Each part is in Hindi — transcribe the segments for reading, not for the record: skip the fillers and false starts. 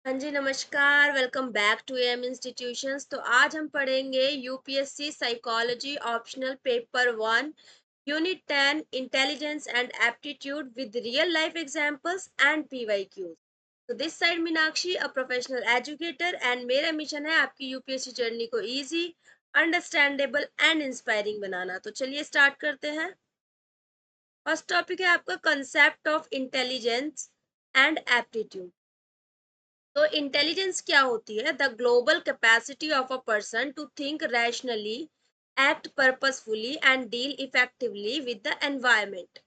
हाँ जी, नमस्कार। Welcome back to M institutions. तो आज हम पढ़ेंगे UPSC psychology optional paper 1 unit 10 intelligence and aptitude with real life examples and PYQs. तो this side Meenakshi a professional educator and मेरा मिशन है आपकी यूपीएससी जर्नी को इजी, अंडरस्टैंडेबल एंड इंस्पायरिंग बनाना। तो चलिए स्टार्ट करते हैं। फर्स्ट टॉपिक है आपका concept of intelligence and aptitude. तो इंटेलिजेंस क्या होती है? The global capacity of a person to think rationally, act purposefully and deal effectively with the environment.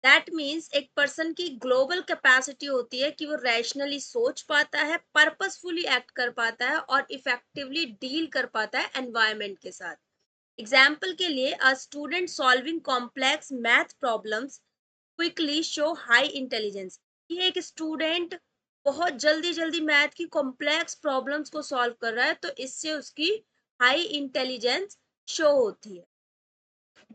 That means एक पर्सन की ग्लोबल कैपेसिटी होती है कि वो रैशनली सोच पाता है, पर्पसफुली एक्ट कर पाता है और इफेक्टिवली डील कर पाता है एनवायरमेंट के साथ। एग्जाम्पल के लिए a student solving complex math problems quickly show high intelligence. ये एक स्टूडेंट बहुत जल्दी जल्दी मैथ की कॉम्प्लेक्स प्रॉब्लम्स को सॉल्व कर रहा है, तो इससे उसकी हाई इंटेलिजेंस शो होती है।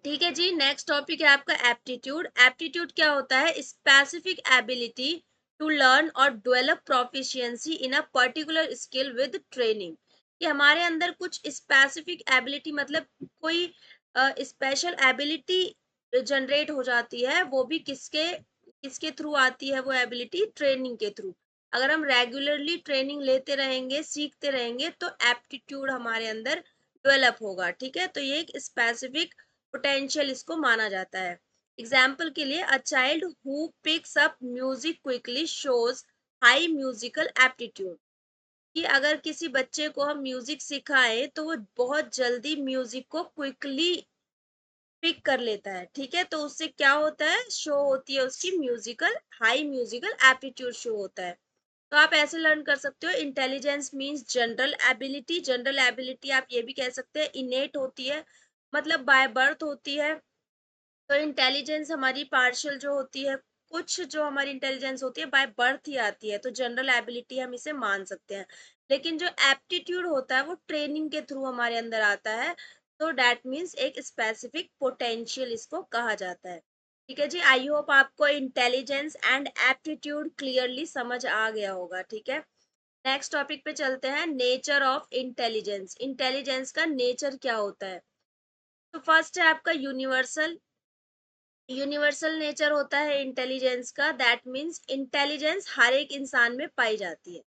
ठीक है जी। नेक्स्ट टॉपिक है आपका एप्टीट्यूड। एप्टीट्यूड क्या होता है? स्पेसिफिक एबिलिटी टू लर्न और develop proficiency in a particular skill with training. कि हमारे अंदर कुछ स्पेसिफिक एबिलिटी मतलब कोई स्पेशल एबिलिटी जनरेट हो जाती है, वो भी किसके किसके थ्रू आती है? वो एबिलिटी ट्रेनिंग के थ्रू। अगर हम रेगुलरली ट्रेनिंग लेते रहेंगे, सीखते रहेंगे, तो एप्टीट्यूड हमारे अंदर डेवलप होगा। ठीक है, तो ये एक स्पेसिफिक पोटेंशियल इसको माना जाता है। एग्जाम्पल के लिए a child who picks up music quickly shows high musical aptitude. कि अगर किसी बच्चे को हम म्यूजिक सिखाएं तो वो बहुत जल्दी म्यूजिक को क्विकली पिक कर लेता है। ठीक है, तो उससे क्या होता है? शो होती है उसकी musical high musical aptitude show होता है। तो आप ऐसे लर्न कर सकते हो। Intelligence means general ability. General ability आप ये भी कह सकते हैं इनेट होती है, मतलब बाय बर्थ होती है। तो इंटेलिजेंस हमारी पार्शियल जो होती है, कुछ जो हमारी इंटेलिजेंस होती है बाय बर्थ ही आती है, तो जनरल एबिलिटी हम इसे मान सकते हैं। लेकिन जो एप्टीट्यूड होता है वो ट्रेनिंग के थ्रू हमारे अंदर आता है, तो दैट मीन्स एक स्पेसिफिक पोटेंशियल इसको कहा जाता है। ठीक है जी। आई होप आपको इंटेलिजेंस एंड एप्टीट्यूड क्लियरली समझ आ गया होगा। ठीक है, नेक्स्ट टॉपिक पे चलते हैं। Nature of intelligence. इंटेलिजेंस का नेचर क्या होता है? तो फर्स्ट है आपका यूनिवर्सल। यूनिवर्सल नेचर होता है इंटेलिजेंस का। दैट मीन्स इंटेलिजेंस हर एक इंसान में पाई जाती है,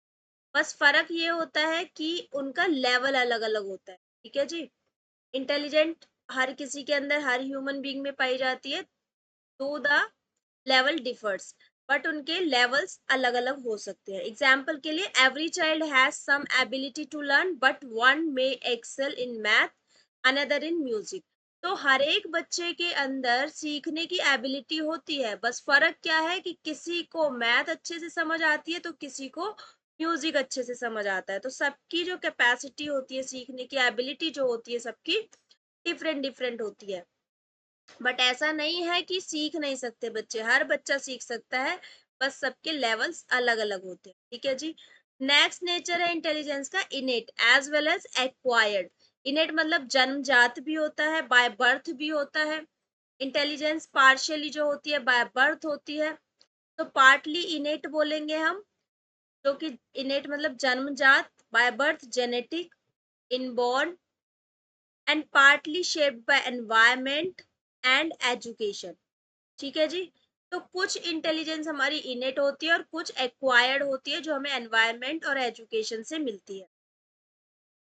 बस फर्क ये होता है कि उनका लेवल अलग अलग होता है। ठीक है जी। इंटेलिजेंट हर किसी के अंदर, हर ह्यूमन बीइंग में पाई जाती है, तो द लेवल डिफर्स, बट उनके लेवल्स अलग अलग हो सकते हैं। एग्जाम्पल के लिए every child has some ability to learn but one may excel in math, another in music. तो हर एक बच्चे के अंदर सीखने की एबिलिटी होती है, बस फर्क क्या है कि किसी को मैथ अच्छे से समझ आती है तो किसी को म्यूजिक अच्छे से समझ आता है। तो सबकी जो कैपेसिटी होती है, सीखने की एबिलिटी जो होती है, सबकी डिफरेंट डिफरेंट होती है। बट ऐसा नहीं है कि सीख नहीं सकते बच्चे, हर बच्चा सीख सकता है, बस सबके लेवल्स अलग अलग होते हैं। ठीक है जी। नेक्स्ट नेचर है इंटेलिजेंस का innate as well as acquired. Innate मतलब जन्मजात भी होता है, बाय बर्थ भी होता है। इंटेलिजेंस पार्शियली जो होती है बाय बर्थ होती है। तो पार्टली इनेट बोलेंगे हम, जो कि इनेट मतलब जन्मजात, by birth genetic, inborn, and partly shaped by environment and education. ठीक है जी। तो कुछ इंटेलिजेंस हमारी इनेट होती है और कुछ एक्वायर्ड होती है, जो हमें एनवायरनमेंट और एजुकेशन से मिलती है।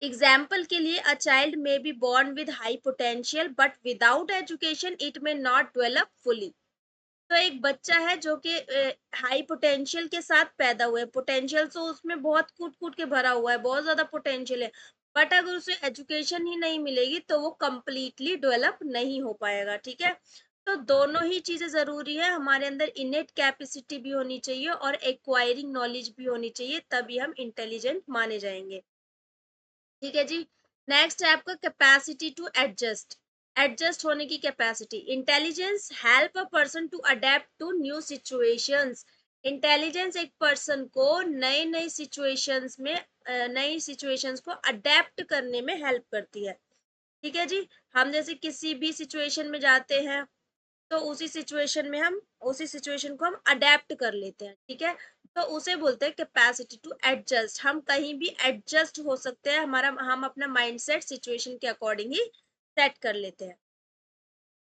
एग्जाम्पल के लिए a child may be born with high potential but without education it may not develop fully. तो एक बच्चा है जो कि हाई पोटेंशियल के साथ पैदा हुआ है, पोटेंशियल तो उसमें बहुत कूट कूट के भरा हुआ है, बहुत ज्यादा पोटेंशियल है, बट अगर उसे एजुकेशन ही नहीं मिलेगी तो वो कंप्लीटली डेवलप नहीं हो पाएगा। ठीक है, तो दोनों ही चीजें जरूरी है। हमारे अंदर इनेट कैपेसिटी भी होनी चाहिए और एक्वायरिंग नॉलेज भी होनी चाहिए, तभी हम इंटेलिजेंट माने जाएंगे। ठीक है जी। नेक्स्ट है आपका कैपेसिटी टू एडजस्ट। एडजस्ट होने की capacity. Intelligence help a person to adapt to new situations. Intelligence एक पर्सन को नए नए सिचुएशंस में, नई सिचुएशंस को अडेप्ट करने में हेल्प करती है। ठीक है जी। हम जैसे किसी भी सिचुएशन में जाते हैं, तो उसी सिचुएशन को हम अडेप्ट कर लेते हैं। ठीक है, तो उसे बोलते हैं कैपेसिटी टू एडजस्ट। हम कहीं भी एडजस्ट हो सकते हैं, हमारा हम अपना माइंडसेट सिचुएशन के अकॉर्डिंग ही सेट कर लेते हैं।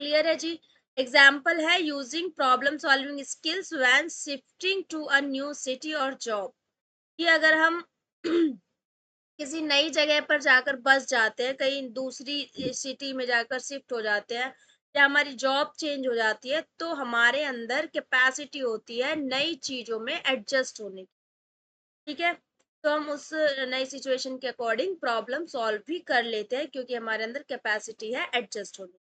क्लियर है जी। एग्जाम्पल है using problem solving skills when shifting to a new city और जॉब। कि अगर हम किसी नई जगह पर जाकर बस जाते हैं, कहीं दूसरी सिटी में जाकर शिफ्ट हो जाते हैं, या हमारी जॉब चेंज हो जाती है, तो हमारे अंदर कैपेसिटी होती है नई चीजों में एडजस्ट होने की। ठीक है, तो हम उस नई सिचुएशन के अकॉर्डिंग प्रॉब्लम सॉल्व भी कर लेते हैं, क्योंकि हमारे अंदर कैपेसिटी है एडजस्ट होने की।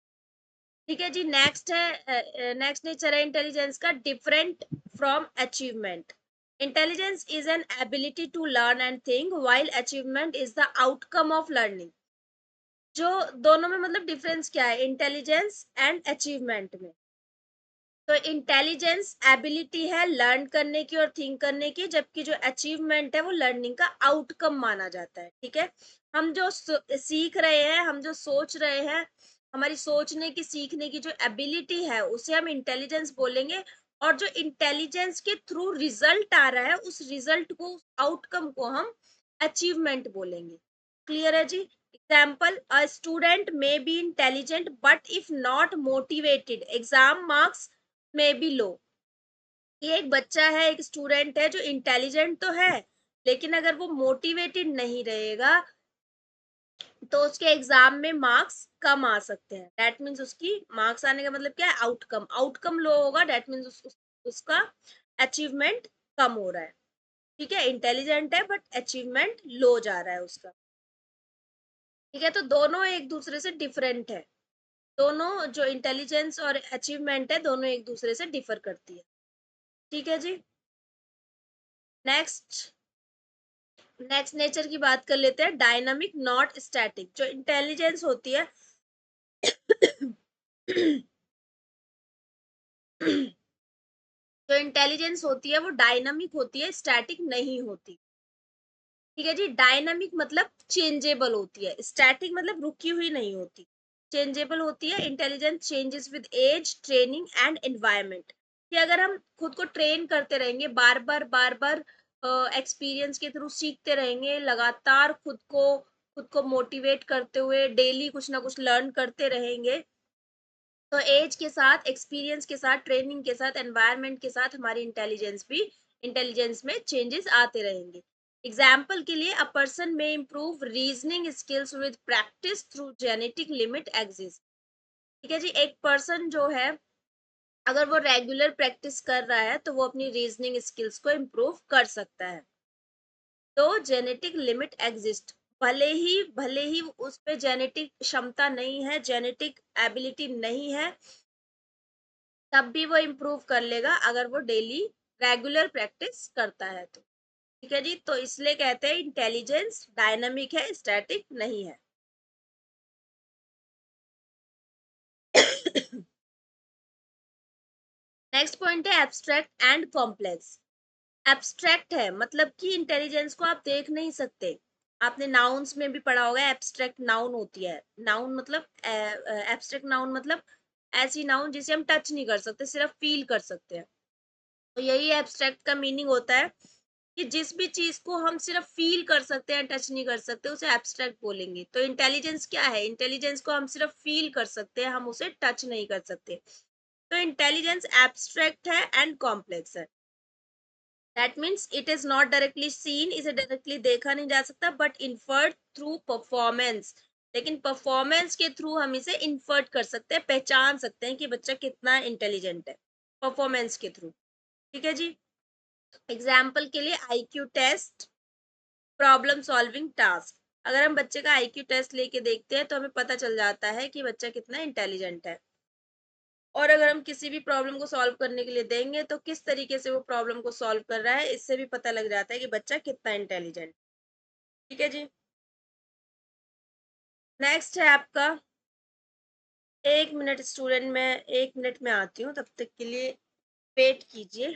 ठीक है जी। नेक्स्ट है, नेक्स्ट नेचर है इंटेलिजेंस का, different from achievement. Intelligence is an ability to learn and think while achievement is the outcome of learning. जो दोनों में मतलब डिफरेंस क्या है इंटेलिजेंस एंड अचीवमेंट में? तो इंटेलिजेंस एबिलिटी है लर्न करने की और थिंक करने की, जबकि जो अचीवमेंट है वो लर्निंग का आउटकम माना जाता है। ठीक है, हम जो सीख रहे हैं, हम जो सोच रहे हैं, हमारी सोचने की सीखने की जो एबिलिटी है उसे हम इंटेलिजेंस बोलेंगे। और जो इंटेलिजेंस के थ्रू रिजल्ट आ रहा है, उस रिजल्ट को, आउटकम को हम अचीवमेंट बोलेंगे। क्लियर है जी। Example, a student may be intelligent but if not motivated exam marks में भी लो। ये एक बच्चा है, एक स्टूडेंट है जो इंटेलिजेंट तो है, लेकिन अगर वो मोटिवेटेड नहीं रहेगा तो उसके एग्जाम में मार्क्स कम आ सकते हैं। दैट मीन्स उसकी मार्क्स आने का मतलब क्या है, आउटकम, आउटकम लो होगा, दैट मीन्स उसका अचीवमेंट कम हो रहा है। ठीक है, इंटेलिजेंट है बट अचीवमेंट लो जा रहा है उसका। ठीक है, तो दोनों एक दूसरे से डिफरेंट है। दोनों जो इंटेलिजेंस और अचीवमेंट है, दोनों एक दूसरे से डिफर करती है। ठीक है जी। नेक्स्ट, नेक्स्ट नेचर की बात कर लेते हैं, डायनामिक नॉट स्टैटिक। जो इंटेलिजेंस होती है जो इंटेलिजेंस होती है वो डायनामिक होती है, स्टैटिक नहीं होती। ठीक है जी। डायनामिक मतलब चेंजेबल होती है, स्टैटिक मतलब रुकी हुई नहीं होती, चेंजेबल होती है। Intelligence changes with age, training and environment. कि अगर हम खुद को ट्रेन करते रहेंगे, बार बार एक्सपीरियंस के थ्रू सीखते रहेंगे, लगातार खुद को मोटिवेट करते हुए डेली कुछ ना कुछ लर्न करते रहेंगे, तो एज के साथ, एक्सपीरियंस के साथ, ट्रेनिंग के साथ, एनवायरनमेंट के साथ हमारी इंटेलिजेंस में चेंजेस आते रहेंगे। एग्जाम्पल के लिए, अ पर्सन में improve reasoning skills with practice through genetic limit exist. ठीक है जी। एक पर्सन जो है, अगर वो रेगुलर प्रैक्टिस कर रहा है तो वो अपनी रीजनिंग स्किल्स को इम्प्रूव कर सकता है। तो जेनेटिक लिमिट एग्जिस्ट, भले ही उस पे जेनेटिक क्षमता नहीं है, जेनेटिक एबिलिटी नहीं है, तब भी वो इम्प्रूव कर लेगा अगर वो डेली रेगुलर प्रैक्टिस करता है तो। ठीक है जी। तो इसलिए कहते हैं इंटेलिजेंस डायनामिक है, स्टैटिक नहीं है। नेक्स्ट पॉइंट है एब्स्ट्रैक्ट एंड कॉम्प्लेक्स। एब्स्ट्रैक्ट है मतलब कि इंटेलिजेंस को आप देख नहीं सकते। आपने नाउन्स में भी पढ़ा होगा, एब्स्ट्रैक्ट नाउन होती है। नाउन मतलब, एब्स्ट्रैक्ट नाउन मतलब ऐसी नाउन जिसे हम टच नहीं कर सकते, सिर्फ फील कर सकते हैं। तो यही एब्स्ट्रैक्ट का मीनिंग होता है कि जिस भी चीज को हम सिर्फ फील कर सकते हैं, टच नहीं कर सकते, उसे एब्स्ट्रैक्ट बोलेंगे। तो इंटेलिजेंस क्या है, इंटेलिजेंस को हम सिर्फ फील कर सकते हैं, हम उसे टच नहीं कर सकते। तो इंटेलिजेंस एब्स्ट्रैक्ट है एंड कॉम्प्लेक्स है। That means it is not directly seen, इसे डायरेक्टली देखा नहीं जा सकता, बट इन्फर्ड थ्रू परफॉर्मेंस। लेकिन परफॉर्मेंस के थ्रू हम इसे इन्फर्ट कर सकते हैं, पहचान सकते हैं कि बच्चा कितना इंटेलिजेंट है, परफॉर्मेंस के थ्रू। ठीक है जी। एग्जाम्पल के लिए IQ test, problem solving task. अगर हम बच्चे का आईक्यू टेस्ट लेके देखते हैं तो हमें पता चल जाता है कि बच्चा कितना इंटेलिजेंट है। और अगर हम किसी भी प्रॉब्लम को सॉल्व करने के लिए देंगे तो किस तरीके से वो प्रॉब्लम को सॉल्व कर रहा है, इससे भी पता लग जाता है कि बच्चा कितना इंटेलिजेंट। ठीक है जी। नेक्स्ट है आपका, 1 मिनट स्टूडेंट, मैं 1 मिनट में आती हूँ, तब तक के लिए वेट कीजिए।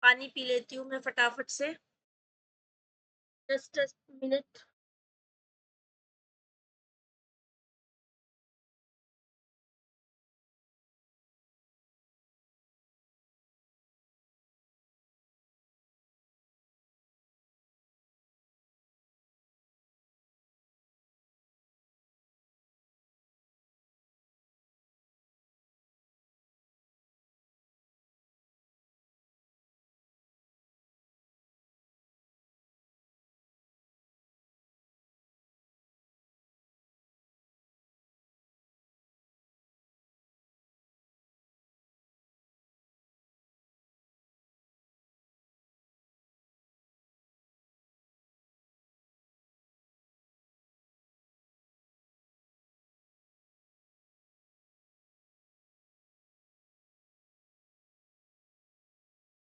पानी पी लेती हूँ मैं फटाफट से। Just minute.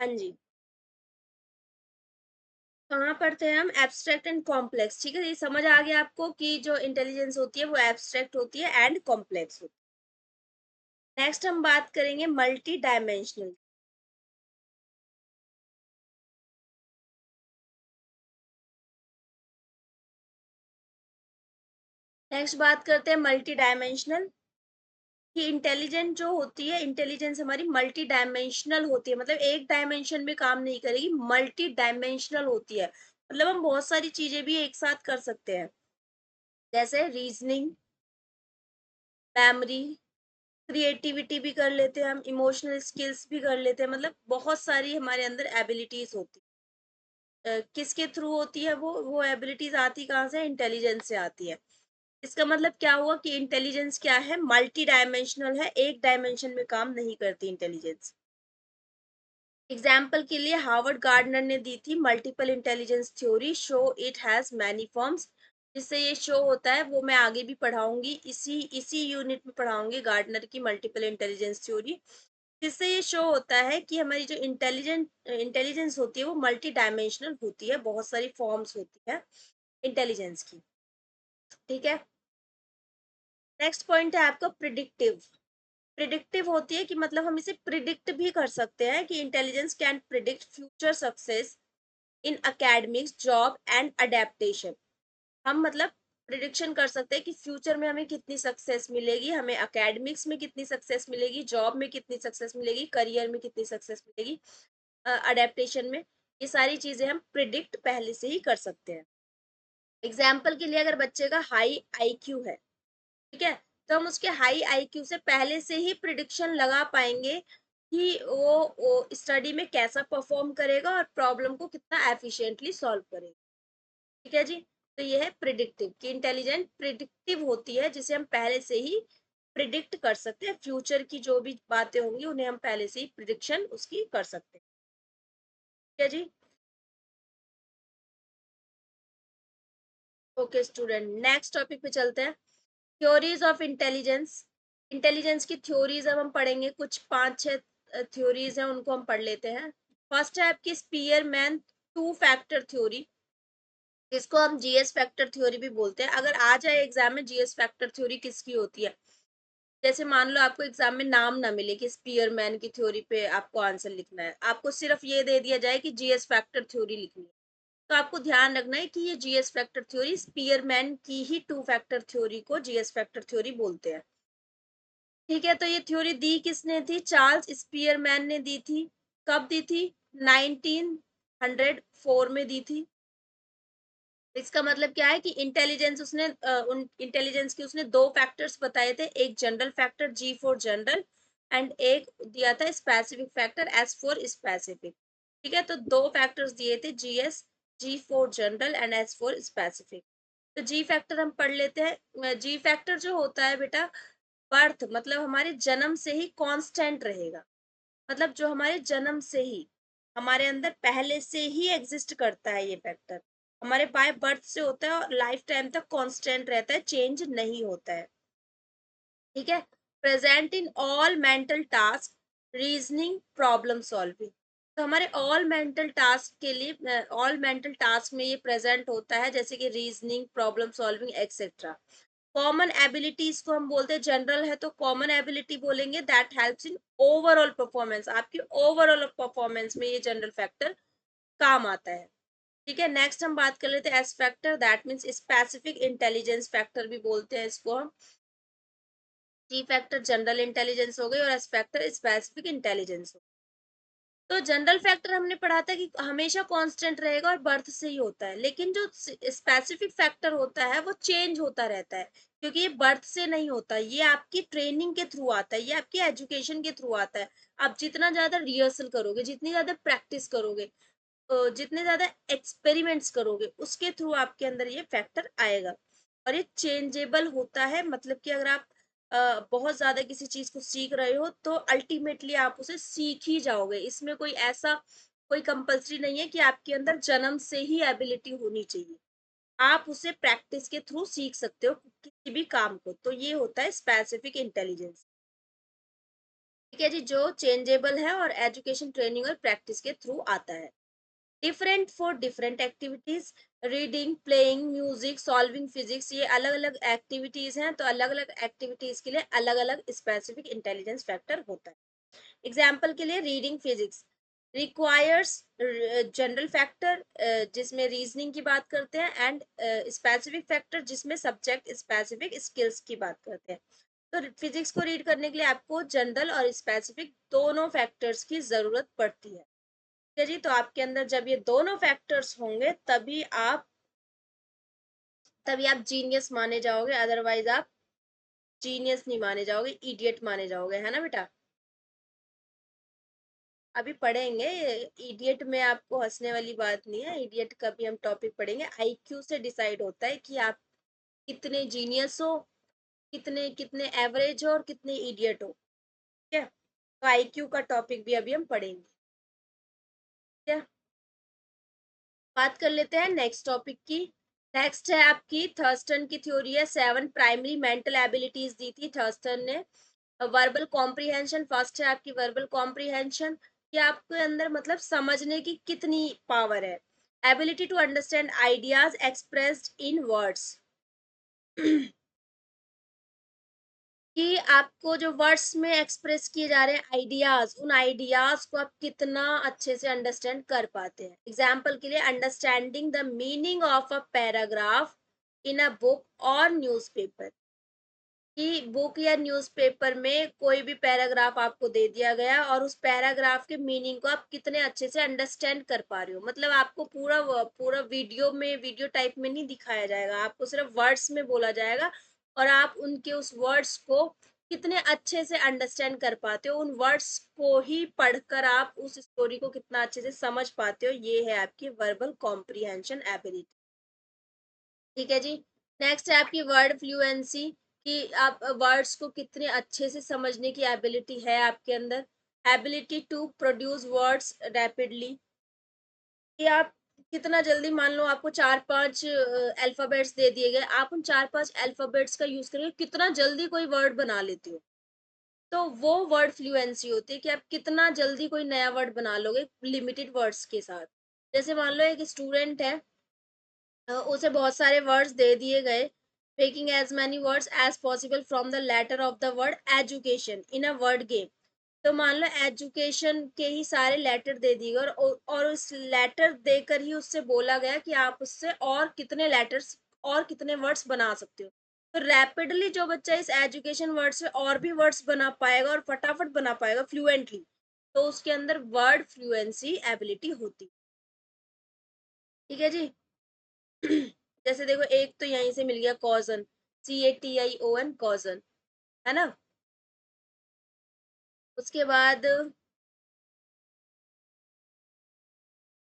हाँ जी। कहाँ पढ़ते हैं हम? Abstract and complex. ठीक है, ये समझ आ गया आपको कि जो इंटेलिजेंस होती है वो एब्स्ट्रैक्ट होती है एंड कॉम्प्लेक्स होती है। नेक्स्ट हम बात करेंगे मल्टी डायमेंशनल। नेक्स्ट बात करते हैं मल्टी डायमेंशनल, कि इंटेलिजेंट जो होती है, इंटेलिजेंस हमारी मल्टी डायमेंशनल होती है, मतलब एक डायमेंशन में काम नहीं करेगी, मल्टी डायमेंशनल होती है। मतलब हम बहुत सारी चीजें भी एक साथ कर सकते हैं, जैसे रीजनिंग, मेमोरी, क्रिएटिविटी भी कर लेते हैं हम, इमोशनल स्किल्स भी कर लेते हैं, मतलब बहुत सारी हमारे अंदर एबिलिटीज होती है। किसके थ्रू होती है वो एबिलिटीज आती कहाँ से? इंटेलिजेंस से आती है। इसका मतलब क्या हुआ कि इंटेलिजेंस क्या है? मल्टी डायमेंशनल है, एक डायमेंशन में काम नहीं करती इंटेलिजेंस। एग्जाम्पल के लिए हार्वर्ड गार्डनर ने दी थी multiple intelligence theory, show it has many forms. जिससे ये शो होता है वो मैं आगे भी पढ़ाऊंगी, इसी इसी यूनिट में पढ़ाऊंगी गार्डनर की मल्टीपल इंटेलिजेंस थ्योरी। जिससे ये शो होता है कि हमारी जो इंटेलिजेंस होती है वो मल्टी डायमेंशनल होती है, बहुत सारी फॉर्म्स होती है इंटेलिजेंस की। ठीक है। नेक्स्ट पॉइंट है आपका प्रिडिक्टिव। प्रिडिक्टिव होती है कि मतलब हम इसे प्रिडिक्ट भी कर सकते हैं, कि intelligence can predict future success in academics, job and adaptation. हम मतलब प्रिडिक्शन कर सकते हैं कि फ्यूचर में हमें कितनी सक्सेस मिलेगी, हमें एकेडमिक्स में कितनी सक्सेस मिलेगी, जॉब में कितनी सक्सेस मिलेगी, करियर में कितनी सक्सेस मिलेगी, अडेप्टेशन में। ये सारी चीजें हम प्रिडिक्ट पहले से ही कर सकते हैं। एग्जाम्पल के लिए अगर बच्चे का हाई आईक्यू है, ठीक है, तो हम उसके हाई आईक्यू से पहले से ही प्रिडिक्शन लगा पाएंगे कि वो स्टडी में कैसा परफॉर्म करेगा और प्रॉब्लम को कितना एफिशिएंटली सॉल्व करेगा। ठीक है जी। तो ये है प्रिडिक्टिव, कि इंटेलिजेंट प्रिडिक्टिव होती है, जिसे हम पहले से ही प्रिडिक्ट कर सकते हैं, फ्यूचर की जो भी बातें होंगी उन्हें हम पहले से ही प्रिडिक्शन उसकी कर सकते हैं। ठीक है जी। ओके स्टूडेंट, नेक्स्ट टॉपिक पे चलते हैं, थ्योरीज ऑफ इंटेलिजेंस। इंटेलिजेंस की थ्योरीज अब हम पढ़ेंगे, कुछ पांच छह थ्योरीज हैं, उनको हम पढ़ लेते हैं। फर्स्ट है आपकी स्पीयरमैन टू फैक्टर थ्योरी, जिसको हम जीएस फैक्टर थ्योरी भी बोलते हैं। अगर आ जाए एग्जाम में जीएस फैक्टर थ्योरी किसकी होती है, जैसे मान लो आपको एग्जाम में नाम ना मिले कि स्पीयरमैन की थ्योरी पे आपको आंसर लिखना है, आपको सिर्फ ये दे दिया जाए कि जीएस फैक्टर थ्योरी लिखनी है, तो आपको ध्यान रखना है कि ये जीएस फैक्टर थ्योरी, स्पीयरमैन की ही टू फैक्टर थ्योरी को जीएस फैक्टर थ्योरी बोलते हैं। ठीक है, तो ये थ्योरी दी किसने थी? चार्ल्स स्पीयरमैन ने दी थी। कब दी थी? 1904 में दी थी। इसका मतलब क्या है कि इंटेलिजेंस उसने उन इंटेलिजेंस के उसने दो फैक्टर्स बताए थे, एक general factor G for general and एक दिया था specific factor S for specific. ठीक है, तो दो फैक्टर्स दिए थे, G S, G for general and S for specific. तो जी फैक्टर हम पढ़ लेते हैं। जी फैक्टर जो होता है बेटा, बर्थ मतलब हमारे जन्म से ही कांस्टेंट रहेगा, मतलब जो हमारे जन्म से ही हमारे अंदर पहले से ही एग्जिस्ट करता है, ये फैक्टर हमारे बाय बर्थ से होता है और लाइफ टाइम तक कांस्टेंट रहता है, चेंज नहीं होता है। ठीक है, present in all mental task, reasoning, problem solving. तो हमारे ऑल मेंटल टास्क के लिए, ऑल मेंटल टास्क में ये प्रेजेंट होता है, जैसे कि reasoning, problem solving etcetera. Common abilities को हम बोलते हैं, जनरल है तो कॉमन एबिलिटी बोलेंगे, that helps in overall performance, आपकी ओवरऑल परफॉर्मेंस में ये जनरल फैक्टर काम आता है। ठीक है, नेक्स्ट हम बात कर लेते हैं S factor, that means specific intelligence factor भी बोलते हैं इसको हम। जी फैक्टर जनरल इंटेलिजेंस हो गई और एस फैक्टर स्पेसिफिक इंटेलिजेंस हो। तो जनरल फैक्टर हमने पढ़ा था कि हमेशा कांस्टेंट रहेगा और बर्थ से ही होता है, लेकिन जो स्पेसिफिक फैक्टर होता है वो चेंज होता रहता है, क्योंकि ये बर्थ से नहीं होता, ये आपकी ट्रेनिंग के थ्रू आता है, ये आपकी एजुकेशन के थ्रू आता है। आप जितना ज्यादा रिहर्सल करोगे, जितनी ज्यादा प्रैक्टिस करोगे, जितने ज्यादा एक्सपेरिमेंट्स करोगे, उसके थ्रू आपके अंदर ये फैक्टर आएगा। और ये चेंजेबल होता है, मतलब कि अगर आप बहुत ज्यादा किसी चीज को सीख रहे हो तो अल्टीमेटली आप उसे सीख ही जाओगे, इसमें कोई ऐसा कोई कंपल्सरी नहीं है कि आपके अंदर जन्म से ही एबिलिटी होनी चाहिए, आप उसे प्रैक्टिस के थ्रू सीख सकते हो किसी भी काम को। तो ये होता है स्पेसिफिक इंटेलिजेंस। ठीक है जी, जो चेंजेबल है और एजुकेशन, ट्रेनिंग और प्रैक्टिस के थ्रू आता है। Different for different activities, reading, playing music, solving physics, ये अलग अलग एक्टिविटीज हैं, तो अलग अलग एक्टिविटीज के लिए अलग अलग स्पेसिफिक इंटेलिजेंस फैक्टर होता है। एग्जाम्पल के लिए reading physics requires general factor, जिसमें रीजनिंग की बात करते हैं, एंड स्पेसिफिक फैक्टर जिसमें सब्जेक्ट स्पेसिफिक स्किल्स की बात करते हैं। तो फिजिक्स को रीड करने के लिए आपको जनरल और स्पेसिफिक दोनों फैक्टर्स की जरूरत पड़ती है। ठीक है जी, तो आपके अंदर जब ये दोनों फैक्टर्स होंगे तभी आप जीनियस माने जाओगे, अदरवाइज आप जीनियस नहीं माने जाओगे, इडियट माने जाओगे, है ना बेटा। अभी पढ़ेंगे, इडियट में आपको हंसने वाली बात नहीं है, इडियट का भी हम टॉपिक पढ़ेंगे। आईक्यू से डिसाइड होता है कि आप कितने जीनियस हो, कितने कितने एवरेज हो और कितने इडियट हो। ठीक है, तो आईक्यू का टॉपिक भी अभी हम पढ़ेंगे। ठीक है, बात कर लेते हैं नेक्स्ट टॉपिक की। नेक्स्ट है आपकी थर्स्टन की थ्योरी है, 7 प्राइमरी मेंटल एबिलिटीज दी थी थर्स्टन ने। वर्बल कॉम्प्रिहेंशन फर्स्ट है आपकी, वर्बल कॉम्प्रिहेंशन, ये आपके अंदर मतलब समझने की कितनी पावर है। Ability to understand ideas expressed in words, कि आपको जो वर्ड्स में एक्सप्रेस किए जा रहे हैं आइडियाज, उन आइडियाज को आप कितना अच्छे से अंडरस्टैंड कर पाते हैं। एग्जाम्पल के लिए, understanding the meaning of a paragraph in a book और न्यूज़पेपर, कि बुक या न्यूज़पेपर में कोई भी पैराग्राफ आपको दे दिया गया और उस पैराग्राफ के मीनिंग को आप कितने अच्छे से अंडरस्टैंड कर पा रहे हो। मतलब आपको पूरा पूरा वीडियो में, वीडियो टाइप में नहीं दिखाया जाएगा, आपको सिर्फ वर्ड्स में बोला जाएगा और आप उनके उस वर्ड्स को कितने अच्छे से अंडरस्टैंड कर पाते हो, उन वर्ड्स को ही पढ़कर आप उस स्टोरी को कितना अच्छे से समझ पाते हो, ये है आपकी वर्बल कॉम्प्रिहेंशन एबिलिटी। ठीक है जी, नेक्स्ट है आपकी वर्ड फ्लुएंसी, कि आप वर्ड्स को कितने अच्छे से समझने की एबिलिटी है आपके अंदर। Ability to produce words rapidly, कि आप कितना जल्दी, मान लो आपको 4-5 अल्फाबेट्स दे दिए गए, आप उन 4-5 अल्फाबेट्स का यूज करके कितना जल्दी कोई वर्ड बना लेते हो। तो वो वर्ड फ्लुएंसी होती है, कि आप कितना जल्दी कोई नया वर्ड बना लोगे लिमिटेड वर्ड्स के साथ। जैसे मान लो एक स्टूडेंट है, उसे बहुत सारे वर्ड्स दे दिए गए, making as many words as possible from the letter of the word education in a word game. तो मान लो एजुकेशन के ही सारे लेटर दे दिए गए और उस लेटर देकर ही उससे बोला गया कि आप उससे और कितने लेटर्स और कितने वर्ड्स बना सकते हो। तो रैपिडली जो बच्चा इस एजुकेशन वर्ड से और भी वर्ड्स बना पाएगा और फटाफट बना पाएगा फ्लुएंटली, तो उसके अंदर वर्ड फ्लुएंसी एबिलिटी होती। ठीक है जी। जैसे देखो, एक तो यहीं से मिल गया कॉजन, CATION कॉजन, है ना। उसके बाद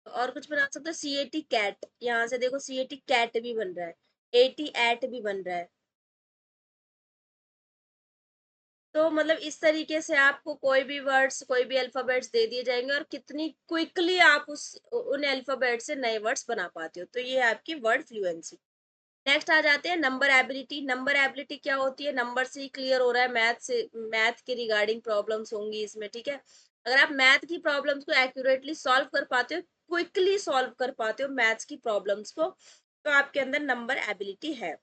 और कुछ बना सकते हो, CAT कैट, यहाँ से देखो CAT कैट भी बन रहा है, AT एट भी बन रहा है। तो मतलब इस तरीके से आपको कोई भी वर्ड्स, कोई भी अल्फाबेट्स दे दिए जाएंगे और कितनी क्विकली आप उस उन अल्फाबेट से नए वर्ड्स बना पाते हो, तो ये है आपकी वर्ड फ्लुएंसी। नेक्स्ट आ जाते हैं नंबर एबिलिटी। नंबर एबिलिटी क्या होती है, नंबर से ही क्लियर हो रहा है, मैथ से, मैथ के रिगार्डिंग प्रॉब्लम्स होंगी इसमें। ठीक है, अगर आप मैथ की प्रॉब्लम्स को एक्यूरेटली सॉल्व कर पाते हो, क्विकली सॉल्व कर पाते हो मैथ्स की प्रॉब्लम्स को, तो आपके अंदर नंबर एबिलिटी है।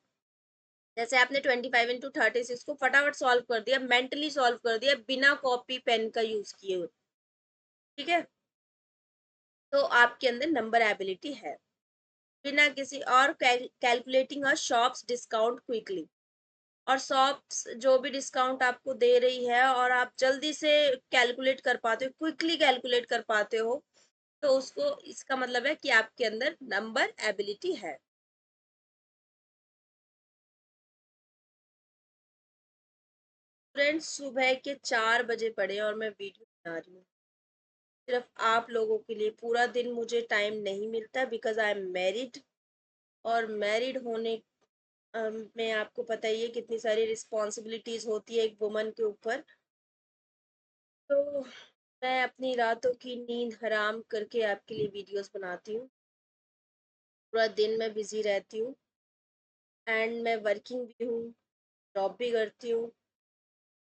जैसे आपने 25 into 36 को फटाफट सॉल्व कर दिया, मेंटली सॉल्व कर दिया बिना कॉपी पेन का यूज किए हुए। ठीक है, तो आपके अंदर नंबर एबिलिटी है, बिना किसी और कैलकुलेटिंग अ शॉप्स डिस्काउंट क्विकली। और शॉप्स जो भी डिस्काउंट आपको दे रही है और आप जल्दी से कैलकुलेट कर पाते हो, क्विकली कैलकुलेट कर पाते हो, तो उसको, इसका मतलब है कि आपके अंदर नंबर एबिलिटी है। फ्रेंड्स, सुबह के 4 बजे पड़े और मैं वीडियो बना रही हूँ, सिर्फ आप लोगों के लिए। पूरा दिन मुझे टाइम नहीं मिलता, बिकॉज आई एम मैरिड, और मैरिड होने में आपको पता ही है कितनी सारी रिस्पॉन्सिबिलिटीज होती है एक वुमन के ऊपर। तो मैं अपनी रातों की नींद हराम करके आपके लिए वीडियोस बनाती हूँ। पूरा दिन मैं बिजी रहती हूँ, एंड मैं वर्किंग भी हूँ, जॉब भी करती हूँ।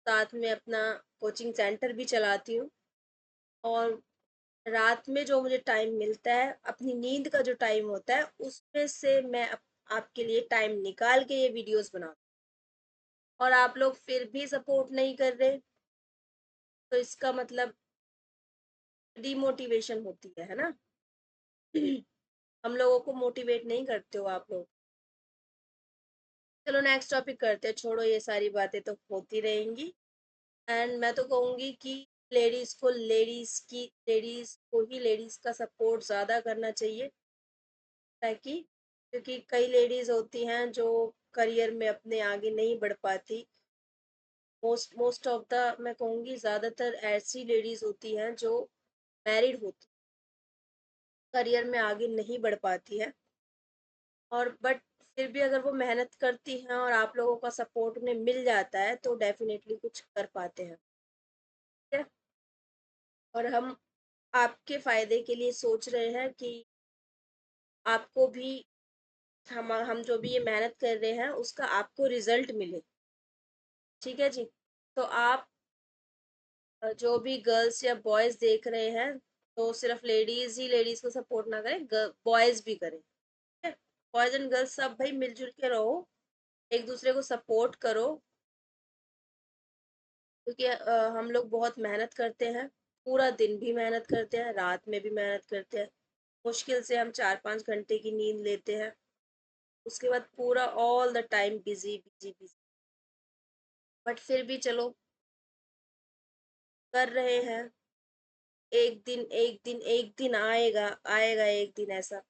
साथ में अपना कोचिंग सेंटर भी चलाती हूँ, और रात में जो मुझे टाइम मिलता है, अपनी नींद का जो टाइम होता है, उसमें से मैं आपके लिए टाइम निकाल के ये वीडियोस बनाती हूँ, और आप लोग फिर भी सपोर्ट नहीं कर रहे, तो इसका मतलब डिमोटिवेशन होती है ना। हम लोगों को मोटिवेट नहीं करते हो आप लोग। चलो नेक्स्ट टॉपिक करते हैं, छोड़ो ये सारी बातें तो होती रहेंगी। एंड मैं तो कहूँगी कि लेडीज को ही लेडीज का सपोर्ट ज़्यादा करना चाहिए, ताकि क्योंकि कई लेडीज होती हैं जो करियर में अपने आगे नहीं बढ़ पाती। मोस्ट ऑफ द मैं कहूँगी ज़्यादातर ऐसी लेडीज होती हैं जो मैरिड होती, करियर में आगे नहीं बढ़ पाती है, और बट फिर भी अगर वो मेहनत करती हैं और आप लोगों का सपोर्ट उन्हें मिल जाता है, तो डेफिनेटली कुछ कर पाते हैं। ठीक है, और हम आपके फायदे के लिए सोच रहे हैं कि आपको भी हम जो भी ये मेहनत कर रहे हैं उसका आपको रिजल्ट मिले। ठीक है जी। तो आप जो भी गर्ल्स या बॉयज देख रहे हैं, तो सिर्फ लेडीज ही लेडीज को सपोर्ट ना करें, बॉयज भी करें। ठीक है, बॉयज एंड गर्ल्स सब भाई मिलजुल के रहो, एक दूसरे को सपोर्ट करो, क्योंकि हम लोग बहुत मेहनत करते हैं, पूरा दिन भी मेहनत करते हैं, रात में भी मेहनत करते हैं, मुश्किल से हम 4-5 घंटे की नींद लेते हैं, उसके बाद पूरा all the time busy busy busy, but फिर भी चलो कर रहे हैं। एक दिन आएगा, आएगा एक दिन ऐसा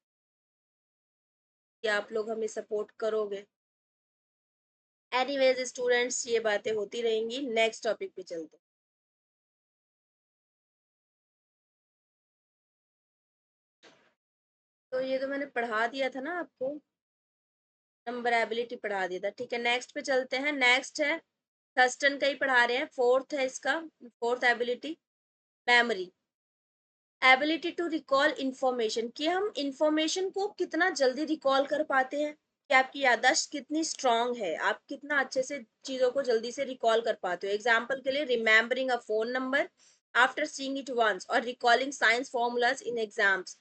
कि आप लोग हमें सपोर्ट करोगे। एनीवेज स्टूडेंट्स, ये बातें होती रहेंगी, नेक्स्ट टॉपिक पे चलते हैं। तो ये तो मैंने पढ़ा दिया था ना आपको, नंबर एबिलिटी पढ़ा दिया था। ठीक है, नेक्स्ट पे चलते हैं। नेक्स्ट है थर्स्टन का ही पढ़ा रहे हैं, फोर्थ है इसका, fourth ability, memory. Ability to recall information, कि हम इंफॉर्मेशन को कितना जल्दी रिकॉल कर पाते हैं, कि आपकी याददाश्त कितनी स्ट्रांग है, आप कितना अच्छे से चीजों को जल्दी से रिकॉल कर पाते हो। एग्जाम्पल के लिए, remembering a phone number after seeing it once, और recalling science formulas in exams,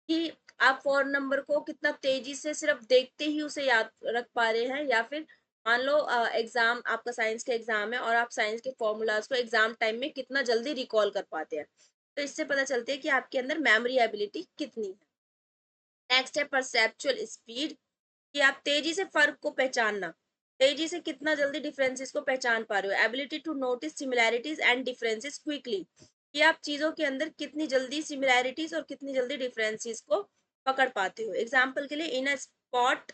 कि आप फोन नंबर को कितना तेजी से सिर्फ देखते ही उसे याद रख पा रहे हैं, या फिर मान लो एग्जाम, आपका साइंस का एग्जाम है और आप साइंस के फॉर्मूलाज को एग्जाम टाइम में कितना जल्दी रिकॉल कर पाते हैं, तो इससे पता चलती है कि आपके अंदर मेमोरी एबिलिटी कितनी है। नेक्स्ट है परसेप्चुअल स्पीड, कि आप तेजी से फर्क को पहचानना, तेजी से कितना जल्दी डिफरेंसेस को पहचान पा रहे हो। Ability to notice similarities and differences quickly, कि आप चीजों के अंदर कितनी जल्दी सिमिलैरिटीज और कितनी जल्दी डिफरेंसेस को पकड़ पाते हो। एग्जाम्पल के लिए, in a spot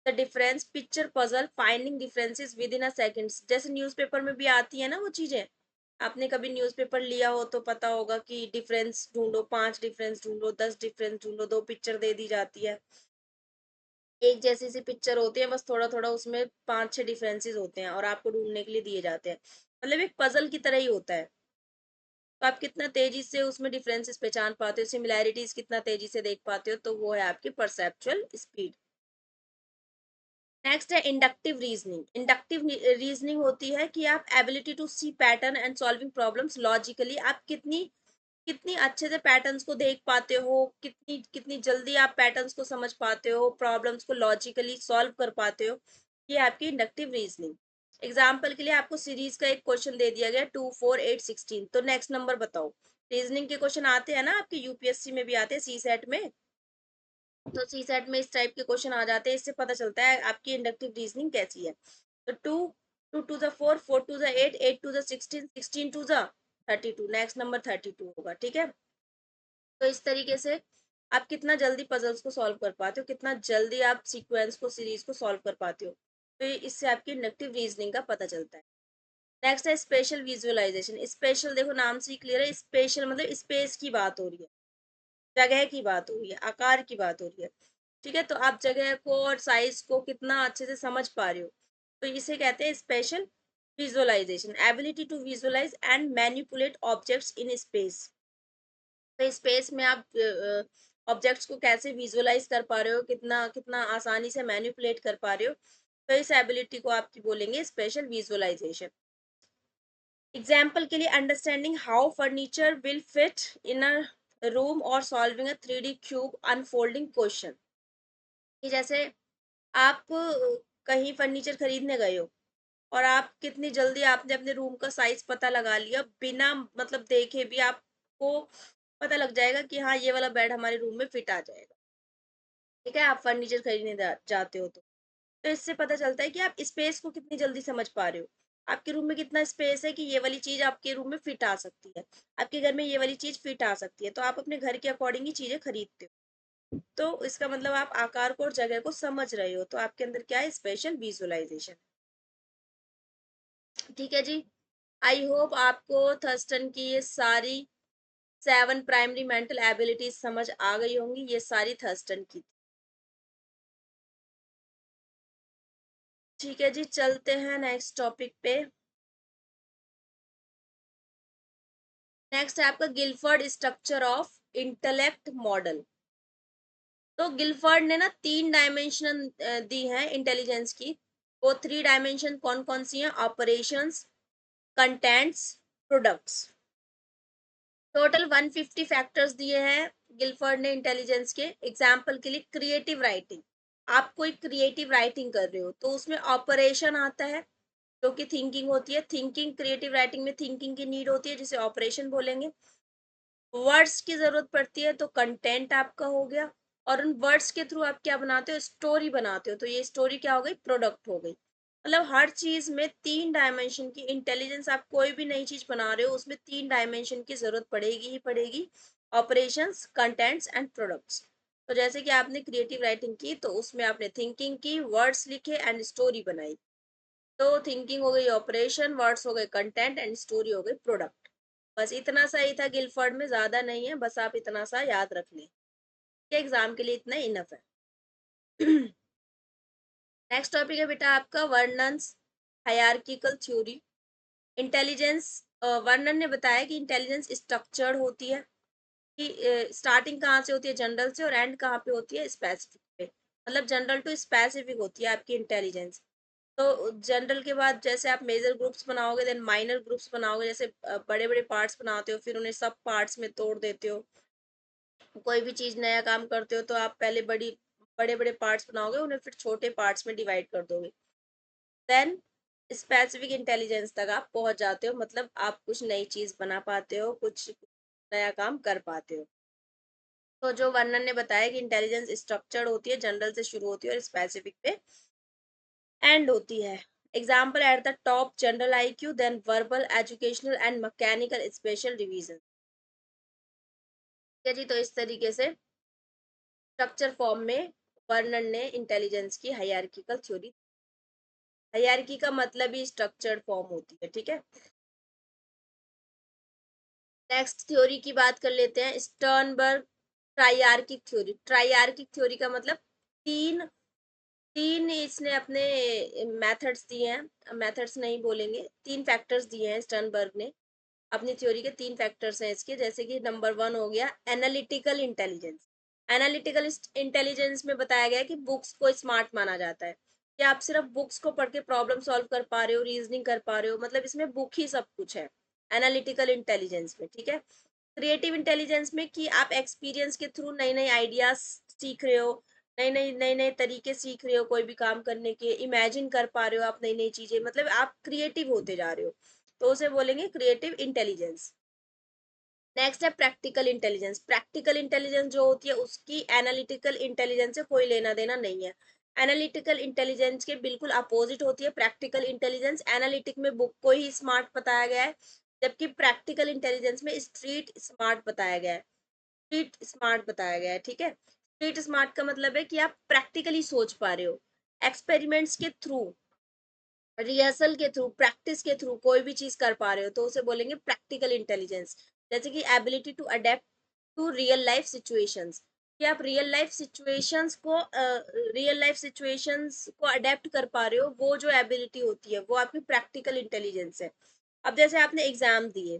the difference, picture puzzle, finding differences within a seconds, जैसे न्यूज़पेपर में भी आती है ना वो चीजें। आपने कभी न्यूज़पेपर लिया हो तो पता होगा कि डिफरेंस ढूंढो, 5 डिफरेंस ढूंढो, 10 डिफरेंस ढूंढो, 2 पिक्चर दे दी जाती है, एक जैसी सी पिक्चर होती है, बस थोड़ा थोड़ा उसमें 5-6 डिफरेंसेस होते हैं और आपको ढूंढने के लिए दिए जाते हैं, मतलब एक पजल की तरह ही होता है। तो आप कितना तेजी से उसमें डिफरेंसेस पहचान पाते हो, सिमिलैरिटीज कितना तेजी से देख पाते हो, तो वो है आपकी परसेप्चुअल स्पीड। नेक्स्ट है इंडक्टिव रीजनिंग। इंडक्टिव रीजनिंग होती है कि आप ability to see pattern and solving problems logically, आप कितनी कितनी अच्छे से पैटर्न्स को देख पाते हो, कितनी कितनी जल्दी आप पैटर्न्स को समझ पाते हो, प्रॉब्लम्स को लॉजिकली सॉल्व कर पाते हो, ये आपकी इंडक्टिव रीजनिंग। एग्जाम्पल के लिए आपको सीरीज का एक क्वेश्चन दे दिया गया 2, 4, 8, 16, तो नेक्स्ट नंबर बताओ। रीजनिंग के क्वेश्चन आते हैं ना आपके यूपीएससी में भी आते हैं, सी सेट में, तो सी सेट में इस टाइप के क्वेश्चन आ जाते हैं, इससे पता चलता है आपकी इंडक्टिव रीजनिंग कैसी है। तो 2 2 to the 4, 4 to the 8, 8 to the 16, 16 to the 32, next number 32 होगा। ठीक है, तो इस तरीके से आप कितना जल्दी पजल्स को सॉल्व कर पाते हो, कितना जल्दी आप सीक्वेंस को, सीरीज को सॉल्व कर पाते हो, तो इससे आपकी इंडक्टिव रीजनिंग का पता चलता है। नेक्स्ट है स्पेशल विजुअलाइजेशन। स्पेशल, देखो नाम से ही क्लियर है, स्पेशल मतलब स्पेस की बात हो रही है, जगह की बात हो रही है, आकार की बात हो रही है। ठीक है, तो आप जगह को और साइज को कितना अच्छे से समझ पा रहे हो, तो इसे कहते हैं spatial visualization. Ability to visualize and manipulate objects in space, तो स्पेस में आप ऑब्जेक्ट्स को कैसे विजुअलाइज कर पा रहे हो, कितना कितना आसानी से मैनिपुलेट कर पा रहे हो, तो इस एबिलिटी को आपकी बोलेंगे स्पेशल विजुअलाइजेशन। एग्जाम्पल के लिए understanding how furniture will fit in a room और solving a 3D cube unfolding question. कि जैसे आप कहीं फर्नीचर खरीदने गए हो और आप कितनी जल्दी आपने अपने रूम का साइज पता लगा लिया, बिना मतलब देखे भी आपको पता लग जाएगा कि हाँ ये वाला बेड हमारे रूम में फिट आ जाएगा। ठीक है, आप फर्नीचर खरीदने जाते हो तो इससे पता चलता है कि आप स्पेस को कितनी जल्दी समझ पा रहे हो। आपके रूम में कितना स्पेस है कि ये वाली चीज आपके रूम में फिट आ सकती है, आपके घर में ये वाली चीज फिट आ सकती है, तो आप अपने घर के अकॉर्डिंग ही चीजें खरीदते हो। तो इसका मतलब आप आकार को और जगह को समझ रहे हो, तो आपके अंदर क्या है, स्पेशल विजुअलाइजेशन। ठीक है जी। आई होप आपको थर्स्टन की ये सारी 7 प्राइमरी मेंटल एबिलिटीज समझ आ गई होंगी, ये सारी थर्स्टन की। ठीक है जी, चलते हैं नेक्स्ट टॉपिक पे। नेक्स्ट है आपका Gilford structure of intellect model. तो गिलफर्ड ने ना 3 डायमेंशन दी है इंटेलिजेंस की। वो 3 डायमेंशन कौन कौन सी हैं, operations, contents, products. Total 150 factors दिए हैं गिलफर्ड ने इंटेलिजेंस के। एग्जाम्पल के लिए क्रिएटिव राइटिंग, आप कोई क्रिएटिव राइटिंग कर रहे हो तो उसमें ऑपरेशन आता है जो कि थिंकिंग होती है। थिंकिंग, क्रिएटिव राइटिंग में थिंकिंग की नीड होती है जिसे ऑपरेशन बोलेंगे। वर्ड्स की जरूरत पड़ती है तो कंटेंट आपका हो गया, और उन वर्ड्स के थ्रू आप क्या बनाते हो, स्टोरी बनाते हो, तो ये स्टोरी क्या हो गई, प्रोडक्ट हो गई। मतलब हर चीज में 3 डायमेंशन की इंटेलिजेंस, आप कोई भी नई चीज बना रहे हो उसमें 3 डायमेंशन की जरूरत पड़ेगी ही पड़ेगी। Operations, contents and products. तो जैसे कि आपने क्रिएटिव राइटिंग की तो उसमें आपने थिंकिंग की, वर्ड्स लिखे एंड स्टोरी बनाई। तो थिंकिंग हो गई ऑपरेशन, वर्ड्स हो गए कंटेंट एंड स्टोरी हो गई प्रोडक्ट। बस इतना सा ही था गिलफर्ड में, ज्यादा नहीं है, बस आप इतना सा याद रख लें कि एग्जाम के लिए इतना इनफ है। नेक्स्ट टॉपिक है बेटा आपका वर्णन, हायरार्किकल थ्योरी। इंटेलिजेंस, वर्णन ने बताया कि इंटेलिजेंस स्ट्रक्चर्ड होती है, कि स्टार्टिंग कहाँ से होती है, जनरल से, और एंड कहाँ पे होती है, स्पेसिफिक पे। मतलब जनरल टू स्पेसिफिक होती है आपकी इंटेलिजेंस। तो जनरल के बाद जैसे आप मेजर ग्रुप्स बनाओगे, देन माइनर ग्रुप्स बनाओगे, जैसे बड़े बड़े पार्ट्स बनाते हो फिर उन्हें सब पार्ट्स में तोड़ देते हो। कोई भी चीज नया काम करते हो तो आप पहले बड़े बड़े पार्ट्स बनाओगे, उन्हें फिर छोटे पार्ट्स में डिवाइड कर दोगे। देन स्पेसिफिक इंटेलिजेंस तक आप पहुंच जाते हो, मतलब आप कुछ नई चीज बना पाते हो, कुछ नया काम कर पाते हो। तो जो वर्णन ने बताया कि इंटेलिजेंस स्ट्रक्चर्ड होती है, जनरल से शुरू होती है और स्पेसिफिक पे एंड होती है। Example at the top general IQ, then verbal, educational and mechanical spatial division. ठीक है जी, तो इस तरीके से स्ट्रक्चर फॉर्म में वर्णन ने इंटेलिजेंस की हायरार्किकल थ्योरी। हायरार्की का मतलब ही स्ट्रक्चर्ड फॉर्म होती है। ठीक है, नेक्स्ट थ्योरी की बात कर लेते हैं, स्टर्नबर्ग ट्राइआर्किक थ्योरी। ट्राइआर्किक थ्योरी का मतलब तीन तीन इसने अपने मेथड्स दिए हैं, मेथड्स नहीं बोलेंगे, 3 फैक्टर्स दिए हैं स्टर्नबर्ग ने। अपनी थ्योरी के 3 फैक्टर्स हैं इसके, जैसे कि नंबर 1 हो गया एनालिटिकल इंटेलिजेंस। एनालिटिकल इंटेलिजेंस में बताया गया है कि बुक्स को स्मार्ट माना जाता है, कि आप सिर्फ बुक्स को पढ़ के प्रॉब्लम सॉल्व कर पा रहे हो, रीजनिंग कर पा रहे हो, मतलब इसमें बुक ही सब कुछ है एनालिटिकल इंटेलिजेंस में। ठीक है, क्रिएटिव इंटेलिजेंस में कि आप एक्सपीरियंस के थ्रू नई नई आइडियाज सीख रहे हो, नई नई तरीके सीख रहे हो कोई भी काम करने के, इमेजिन कर पा रहे हो आप नई नई चीजें, मतलब आप क्रिएटिव होते जा रहे हो, तो उसे बोलेंगे क्रिएटिव इंटेलिजेंस। नेक्स्ट है प्रैक्टिकल इंटेलिजेंस। प्रैक्टिकल इंटेलिजेंस जो होती है उसकी एनालिटिकल इंटेलिजेंस से कोई लेना देना नहीं है। एनालिटिकल इंटेलिजेंस के बिल्कुल अपोजिट होती है प्रैक्टिकल इंटेलिजेंस। एनालिटिक में बुक को ही स्मार्ट बताया गया है, जबकि प्रैक्टिकल इंटेलिजेंस में स्ट्रीट स्मार्ट बताया गया है। स्ट्रीट स्मार्ट बताया गया है। ठीक है, स्ट्रीट स्मार्ट का मतलब है कि आप प्रैक्टिकली सोच पा रहे हो, एक्सपेरिमेंट्स के थ्रू, रिहर्सल के थ्रू, प्रैक्टिस के थ्रू कोई भी चीज कर पा रहे हो, तो उसे बोलेंगे प्रैक्टिकल इंटेलिजेंस। जैसे कि ability to adapt to real life situations, कि आप रियल लाइफ सिचुएशंस को अडेप्ट कर पा रहे हो, वो जो एबिलिटी होती है वो आपकी प्रैक्टिकल इंटेलिजेंस है। अब जैसे आपने एग्जाम दिए,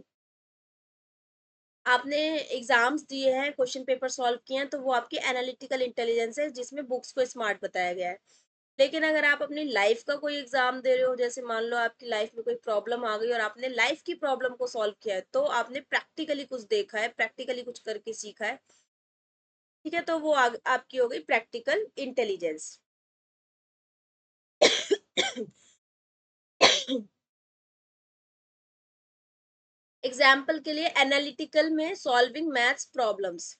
आपने एग्जाम्स दिए हैं, क्वेश्चन पेपर सॉल्व किए हैं, तो वो आपकी एनालिटिकल इंटेलिजेंस है जिसमें बुक्स को स्मार्ट बताया गया है। लेकिन अगर आप अपनी लाइफ का कोई एग्जाम दे रहे हो, जैसे मान लो आपकी लाइफ में कोई प्रॉब्लम आ गई और आपने लाइफ की प्रॉब्लम को सॉल्व किया है, तो आपने प्रैक्टिकली कुछ देखा है, प्रैक्टिकली कुछ करके सीखा है, ठीक है, तो वो आपकी हो गई प्रैक्टिकल इंटेलिजेंस। एग्जाम्पल के लिए एनालिटिकल में सॉल्विंग मैथ्स प्रॉब्लम्स,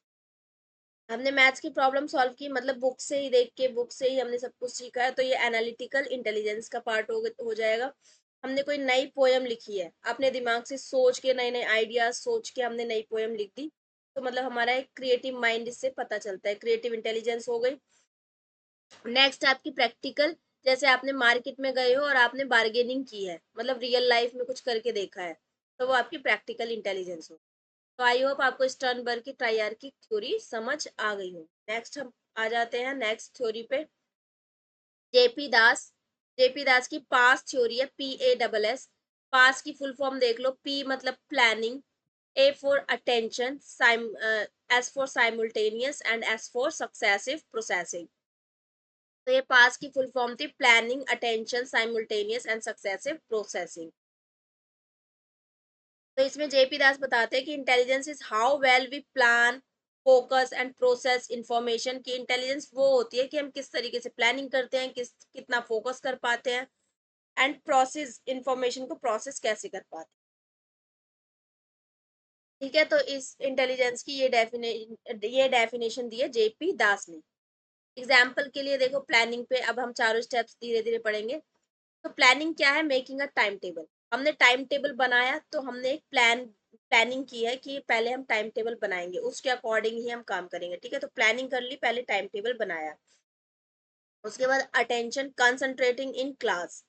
हमने मैथ्स की प्रॉब्लम सॉल्व की, मतलब बुक से ही देख के, बुक से ही हमने सब कुछ सीखा है, तो ये एनालिटिकल इंटेलिजेंस का पार्ट हो जाएगा। हमने कोई नई पोयम लिखी है, अपने दिमाग से सोच के, नए नए आइडियाज सोच के हमने नई पोयम लिख दी, तो मतलब हमारा एक क्रिएटिव माइंड इससे पता चलता है, क्रिएटिव इंटेलिजेंस हो गई। नेक्स्ट आपकी प्रैक्टिकल, जैसे आपने मार्केट में गए हो और आपने बार्गेनिंग की है, मतलब रियल लाइफ में कुछ करके देखा है, तो वो आपकी प्रैक्टिकल इंटेलिजेंस हो। तो आई होप आपको स्टर्नबर्ग की ट्राइआर्किक थ्योरी समझ आ गई हो। नेक्स्ट हम आ जाते हैं नेक्स्ट थ्योरी पे, जेपी दास। जेपी दास की पास थ्योरी है, PASS। पास की फुल फॉर्म देख लो, P मतलब planning, A for attention, S for simultaneous and S for successive processing. तो ये पास की फुल फॉर्म थी, planning, attention, simultaneous and successive processing. तो इसमें जेपी दास बताते हैं कि intelligence is how well we plan, focus and process information. की इंटेलिजेंस वो होती है कि हम किस तरीके से प्लानिंग करते हैं, कितना फोकस कर पाते हैं, एंड प्रोसेस इंफॉर्मेशन को प्रोसेस कैसे कर पाते हैं। ठीक है, तो इस इंटेलिजेंस की ये डेफिनेशन दी है जेपी दास ने। एग्जाम्पल के लिए देखो, प्लानिंग पे अब हम चारों स्टेप्स धीरे धीरे पढ़ेंगे। तो प्लानिंग क्या है? Making a time table. हमने टाइम टेबल बनाया, तो हमने एक प्लानिंग की है कि पहले हम टाइम टेबल बनाएंगे, उसके अकॉर्डिंग ही हम काम करेंगे। ठीक है, तो प्लानिंग कर ली, पहले टाइम टेबल बनाया। उसके बाद अटेंशन, कंसंट्रेटिंग इन क्लास,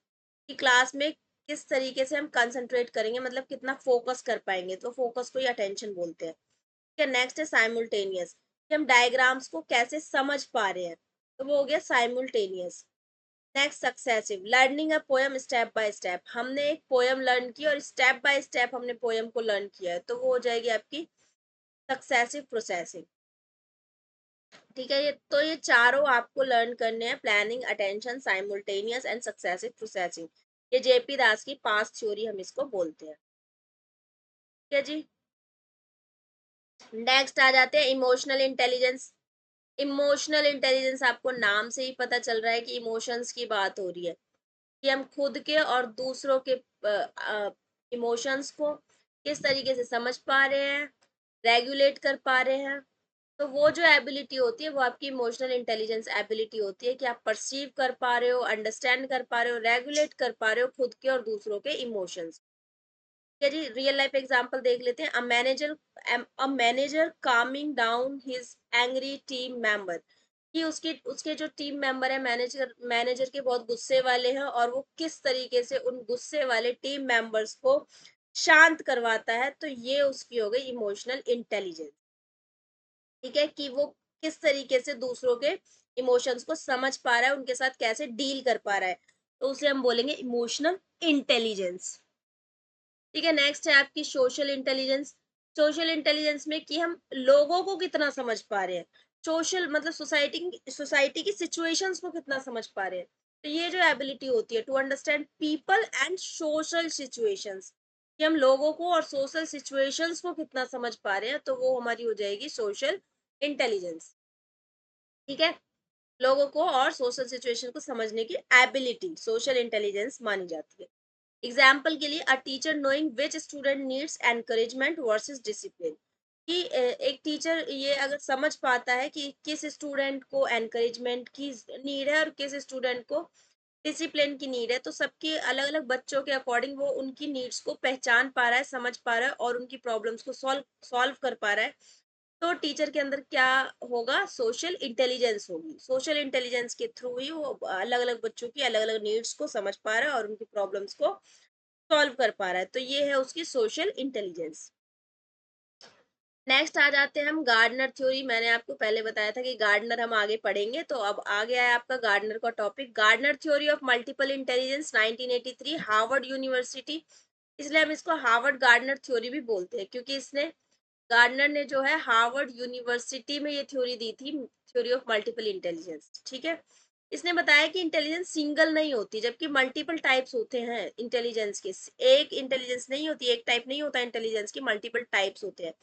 कि क्लास में किस तरीके से हम कंसंट्रेट करेंगे, मतलब कितना फोकस कर पाएंगे, तो फोकस को ही अटेंशन बोलते हैं। ठीक है, नेक्स्ट है साइमultaneous, कि हम डायग्राम्स को कैसे समझ पा रहे हैं, तो वो हो गया simultaneous. Next successive, learning a poem step by step, हमने एक पोयम लर्न की और स्टेप बाय स्टेप हमने पोयम को लर्न किया है, तो वो हो जाएगी आपकी सक्सेसिव प्रोसेसिंग। ठीक है, ये चारों आपको लर्न करने हैं, planning, attention, simultaneous and successive processing. ये जेपी दास की पास्ट थ्योरी हम इसको बोलते हैं। ठीक है जी, नेक्स्ट आ जाते हैं इमोशनल इंटेलिजेंस। इमोशनल इंटेलिजेंस आपको नाम से ही पता चल रहा है कि इमोशंस की बात हो रही है, कि हम खुद के और दूसरों के इमोशंस को किस तरीके से समझ पा रहे हैं, रेगुलेट कर पा रहे हैं। तो वो जो एबिलिटी होती है, वो आपकी इमोशनल इंटेलिजेंस एबिलिटी होती है, कि आप परसीव कर पा रहे हो, अंडरस्टैंड कर पा रहे हो, रेगुलेट कर पा रहे हो खुद के और दूसरों के इमोशंस। ठीक है जी, रियल लाइफ एग्जांपल देख लेते हैं। A manager Kameng down his angry team member, कि उसके उसके जो टीम मेंबर है, मैनेजर मैनेजर के बहुत गुस्से वाले हैं, और वो किस तरीके से उन गुस्से वाले टीम मेंबर्स को शांत करवाता है, तो ये उसकी हो गई इमोशनल इंटेलिजेंस। ठीक है, कि वो किस तरीके से दूसरों के इमोशंस को समझ पा रहा है, उनके साथ कैसे डील कर पा रहा है, तो उसे हम बोलेंगे इमोशनल इंटेलिजेंस। ठीक है, नेक्स्ट है आपकी सोशल इंटेलिजेंस। सोशल इंटेलिजेंस में कि हम लोगों को कितना समझ पा रहे हैं, सोशल मतलब सोसाइटी की सिचुएशंस को कितना समझ पा रहे हैं। तो ये जो एबिलिटी होती है, to understand people and social situations, कि हम लोगों को और सोशल सिचुएशंस को कितना समझ पा रहे हैं, तो वो हमारी हो जाएगी सोशल इंटेलिजेंस। ठीक है, लोगों को और सोशल सिचुएशन को समझने की एबिलिटी सोशल इंटेलिजेंस मानी जाती है। एग्जाम्पल के लिए, a teacher knowing which student needs encouragement versus discipline, कि एक टीचर ये अगर समझ पाता है कि किस स्टूडेंट को एनकरेजमेंट की नीड है और किस स्टूडेंट को डिसिप्लिन की नीड है, तो सबके अलग अलग बच्चों के अकॉर्डिंग वो उनकी नीड्स को पहचान पा रहा है, समझ पा रहा है, और उनकी प्रॉब्लम्स को सॉल्व सॉल्व कर पा रहा है। तो टीचर के अंदर क्या होगा? सोशल इंटेलिजेंस होगी। सोशल इंटेलिजेंस के थ्रू ही वो अलग अलग बच्चों की अलग अलग नीड्स को समझ पा रहा है और उनकी प्रॉब्लम्स को सॉल्व कर पा रहा है, तो ये है उसकी सोशल इंटेलिजेंस। नेक्स्ट आ जाते हैं हम गार्डनर थ्योरी। मैंने आपको पहले बताया था कि गार्डनर हम आगे पढ़ेंगे, तो अब आ गया है आपका गार्डनर का topic, Gardner theory of multiple intelligence 1983, Harvard University. इसलिए हम इसको हार्वर्ड गार्डनर थ्योरी भी बोलते हैं, क्योंकि इसने गार्डनर ने जो है हार्वर्ड यूनिवर्सिटी में ये थ्योरी दी थी, थ्योरी ऑफ मल्टीपल इंटेलिजेंस। ठीक है, इसने बताया कि इंटेलिजेंस सिंगल नहीं होती, जबकि मल्टीपल टाइप्स होते हैं इंटेलिजेंस के। एक इंटेलिजेंस नहीं होती, एक टाइप नहीं होता इंटेलिजेंस की, मल्टीपल टाइप्स होते हैं।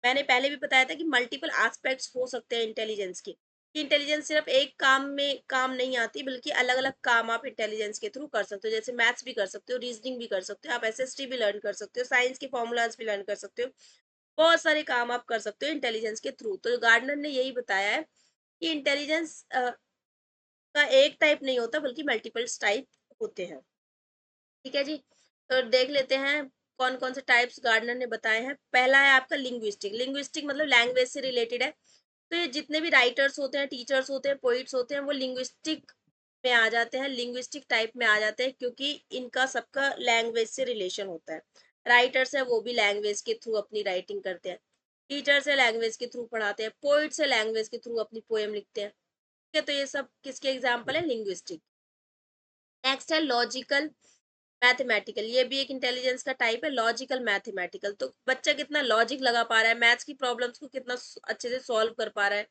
मैंने पहले भी बताया था कि मल्टीपल एस्पेक्ट्स हो सकते हैं इंटेलिजेंस की, कि इंटेलिजेंस सिर्फ एक काम में काम नहीं आती, बल्कि अलग अलग काम आप इंटेलिजेंस के थ्रू कर सकते हो। जैसे मैथ्स भी कर सकते हो, रीजनिंग भी कर सकते हो, आप एसएसटी भी लर्न कर सकते हो, साइंस के फॉर्मूलाज भी लर्न कर सकते हो, बहुत सारे काम आप कर सकते हो इंटेलिजेंस के थ्रू। तो गार्डनर ने यही बताया है कि इंटेलिजेंस का एक टाइप नहीं होता, बल्कि मल्टीपल्स टाइप होते हैं। ठीक है जी। तो देख लेते हैं कौन कौन से टाइप्स गार्डनर ने बताए हैं। पहला है आपका लिंग्विस्टिक। लिंग्विस्टिक मतलब लैंग्वेज से रिलेटेड है। तो ये जितने भी राइटर्स होते हैं, टीचर्स होते हैं, पोइट्स होते हैं, वो लिंग्विस्टिक में आ जाते हैं, लिंग्विस्टिक टाइप में आ जाते हैं, क्योंकि इनका सबका लैंग्वेज से रिलेशन होता है। राइटर्स है वो भी लैंग्वेज के थ्रू अपनी राइटिंग करते हैं, टीचर्स है लैंग्वेज के थ्रू पढ़ाते हैं, पोइट्स है लैंग्वेज के थ्रू अपनी पोएम लिखते हैं। ठीक है, तो ये सब किसके एग्जाम्पल है? लिंग्विस्टिक। नेक्स्ट है लॉजिकल मैथमेटिकल। ये भी एक इंटेलिजेंस का टाइप है, लॉजिकल मैथमेटिकल। तो बच्चा कितना लॉजिक लगा पा रहा है, मैथ्स की प्रॉब्लम्स को कितना अच्छे से सॉल्व कर पा रहा है।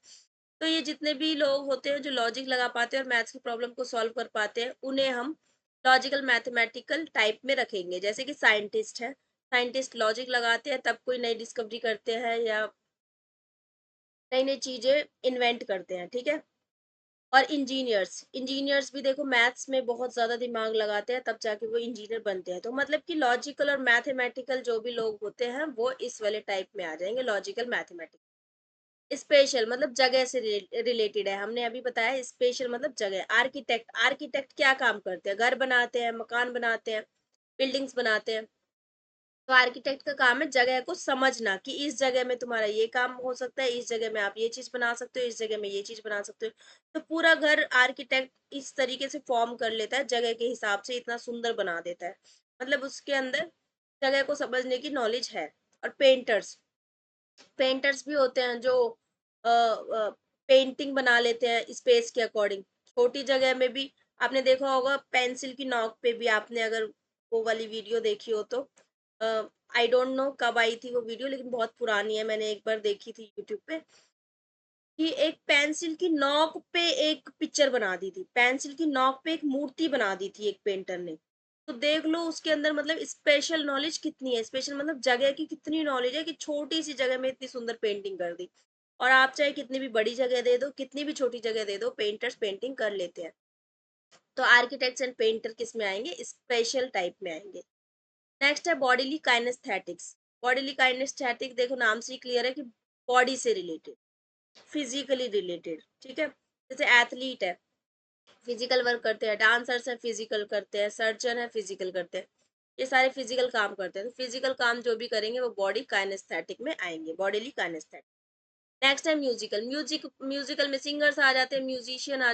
तो ये जितने भी लोग होते हैं जो लॉजिक लगा पाते हैं और मैथ्स की प्रॉब्लम को सॉल्व कर पाते हैं, उन्हें हम लॉजिकल मैथमेटिकल टाइप में रखेंगे। जैसे कि साइंटिस्ट है, साइंटिस्ट लॉजिक लगाते हैं तब कोई नई डिस्कवरी करते हैं या नई नई चीजें इन्वेंट करते हैं। ठीक है। और इंजीनियर्स, इंजीनियर्स भी देखो मैथ्स में बहुत ज्यादा दिमाग लगाते हैं, तब जाके वो इंजीनियर बनते हैं। तो मतलब कि लॉजिकल और मैथमेटिकल जो भी लोग होते हैं वो इस वाले टाइप में आ जाएंगे, लॉजिकल मैथमेटिकल। स्पेशल मतलब जगह से रिलेटेड है, हमने अभी बताया स्पेशल मतलब जगह। आर्किटेक्ट, आर्किटेक्ट क्या काम करते हैं? घर बनाते हैं, मकान बनाते हैं, बिल्डिंग्स बनाते हैं। तो आर्किटेक्ट का काम है जगह को समझना, कि इस जगह में तुम्हारा ये काम हो सकता है, इस जगह में आप ये चीज बना सकते हो, इस जगह में ये चीज बना सकते हो। तो पूरा घर आर्किटेक्ट इस तरीके से फॉर्म कर लेता है, जगह के हिसाब से इतना सुंदर बना देता है, मतलब उसके अंदर जगह को समझने की नॉलेज है। और पेंटर्स, पेंटर्स भी होते हैं जो पेंटिंग बना लेते हैं स्पेस के अकॉर्डिंग। छोटी जगह में भी आपने देखा होगा, पेंसिल की नोक पे भी आपने अगर वो वाली वीडियो देखी हो तो, आई डोंट नो कब आई थी वो वीडियो, लेकिन बहुत पुरानी है, मैंने एक बार देखी थी यूट्यूब पे, कि एक पेंसिल की नोक पे एक पिक्चर बना दी थी, पेंसिल की नोक पे एक मूर्ति बना दी थी एक पेंटर ने। तो देख लो उसके अंदर मतलब स्पेशल नॉलेज कितनी है, स्पेशल मतलब जगह की कितनी नॉलेज है, कि छोटी सी जगह में इतनी सुंदर पेंटिंग कर दी। और आप चाहे कितनी भी बड़ी जगह दे दो, कितनी भी छोटी जगह दे दो, पेंटर्स पेंटिंग कर लेते हैं। तो आर्किटेक्ट्स एंड पेंटर किस में आएंगे? स्पेशल टाइप में आएंगे। नेक्स्ट है बॉडीली काइनेस्थेटिक्स। बॉडीली काइनेस्थेटिक देखो नाम से ही क्लियर है कि बॉडी से रिलेटेड, फिजिकली रिलेटेड। ठीक है। जैसे एथलीट है, फिजिकल वर्क करते हैं, डांसर्स है फिजिकल करते हैं, सर्जन है फिजिकल करते हैं, ये सारे फिजिकल काम करते हैं। तो फिजिकल काम जो भी करेंगे वो बॉडी काइनेस्थेटिक में आएंगे, बॉडीली काइनेस्थेटिक। नेक्स्ट है म्यूजिकल। म्यूजिकल में सिंगर्स आ जाते हैं, म्यूजिशियन आ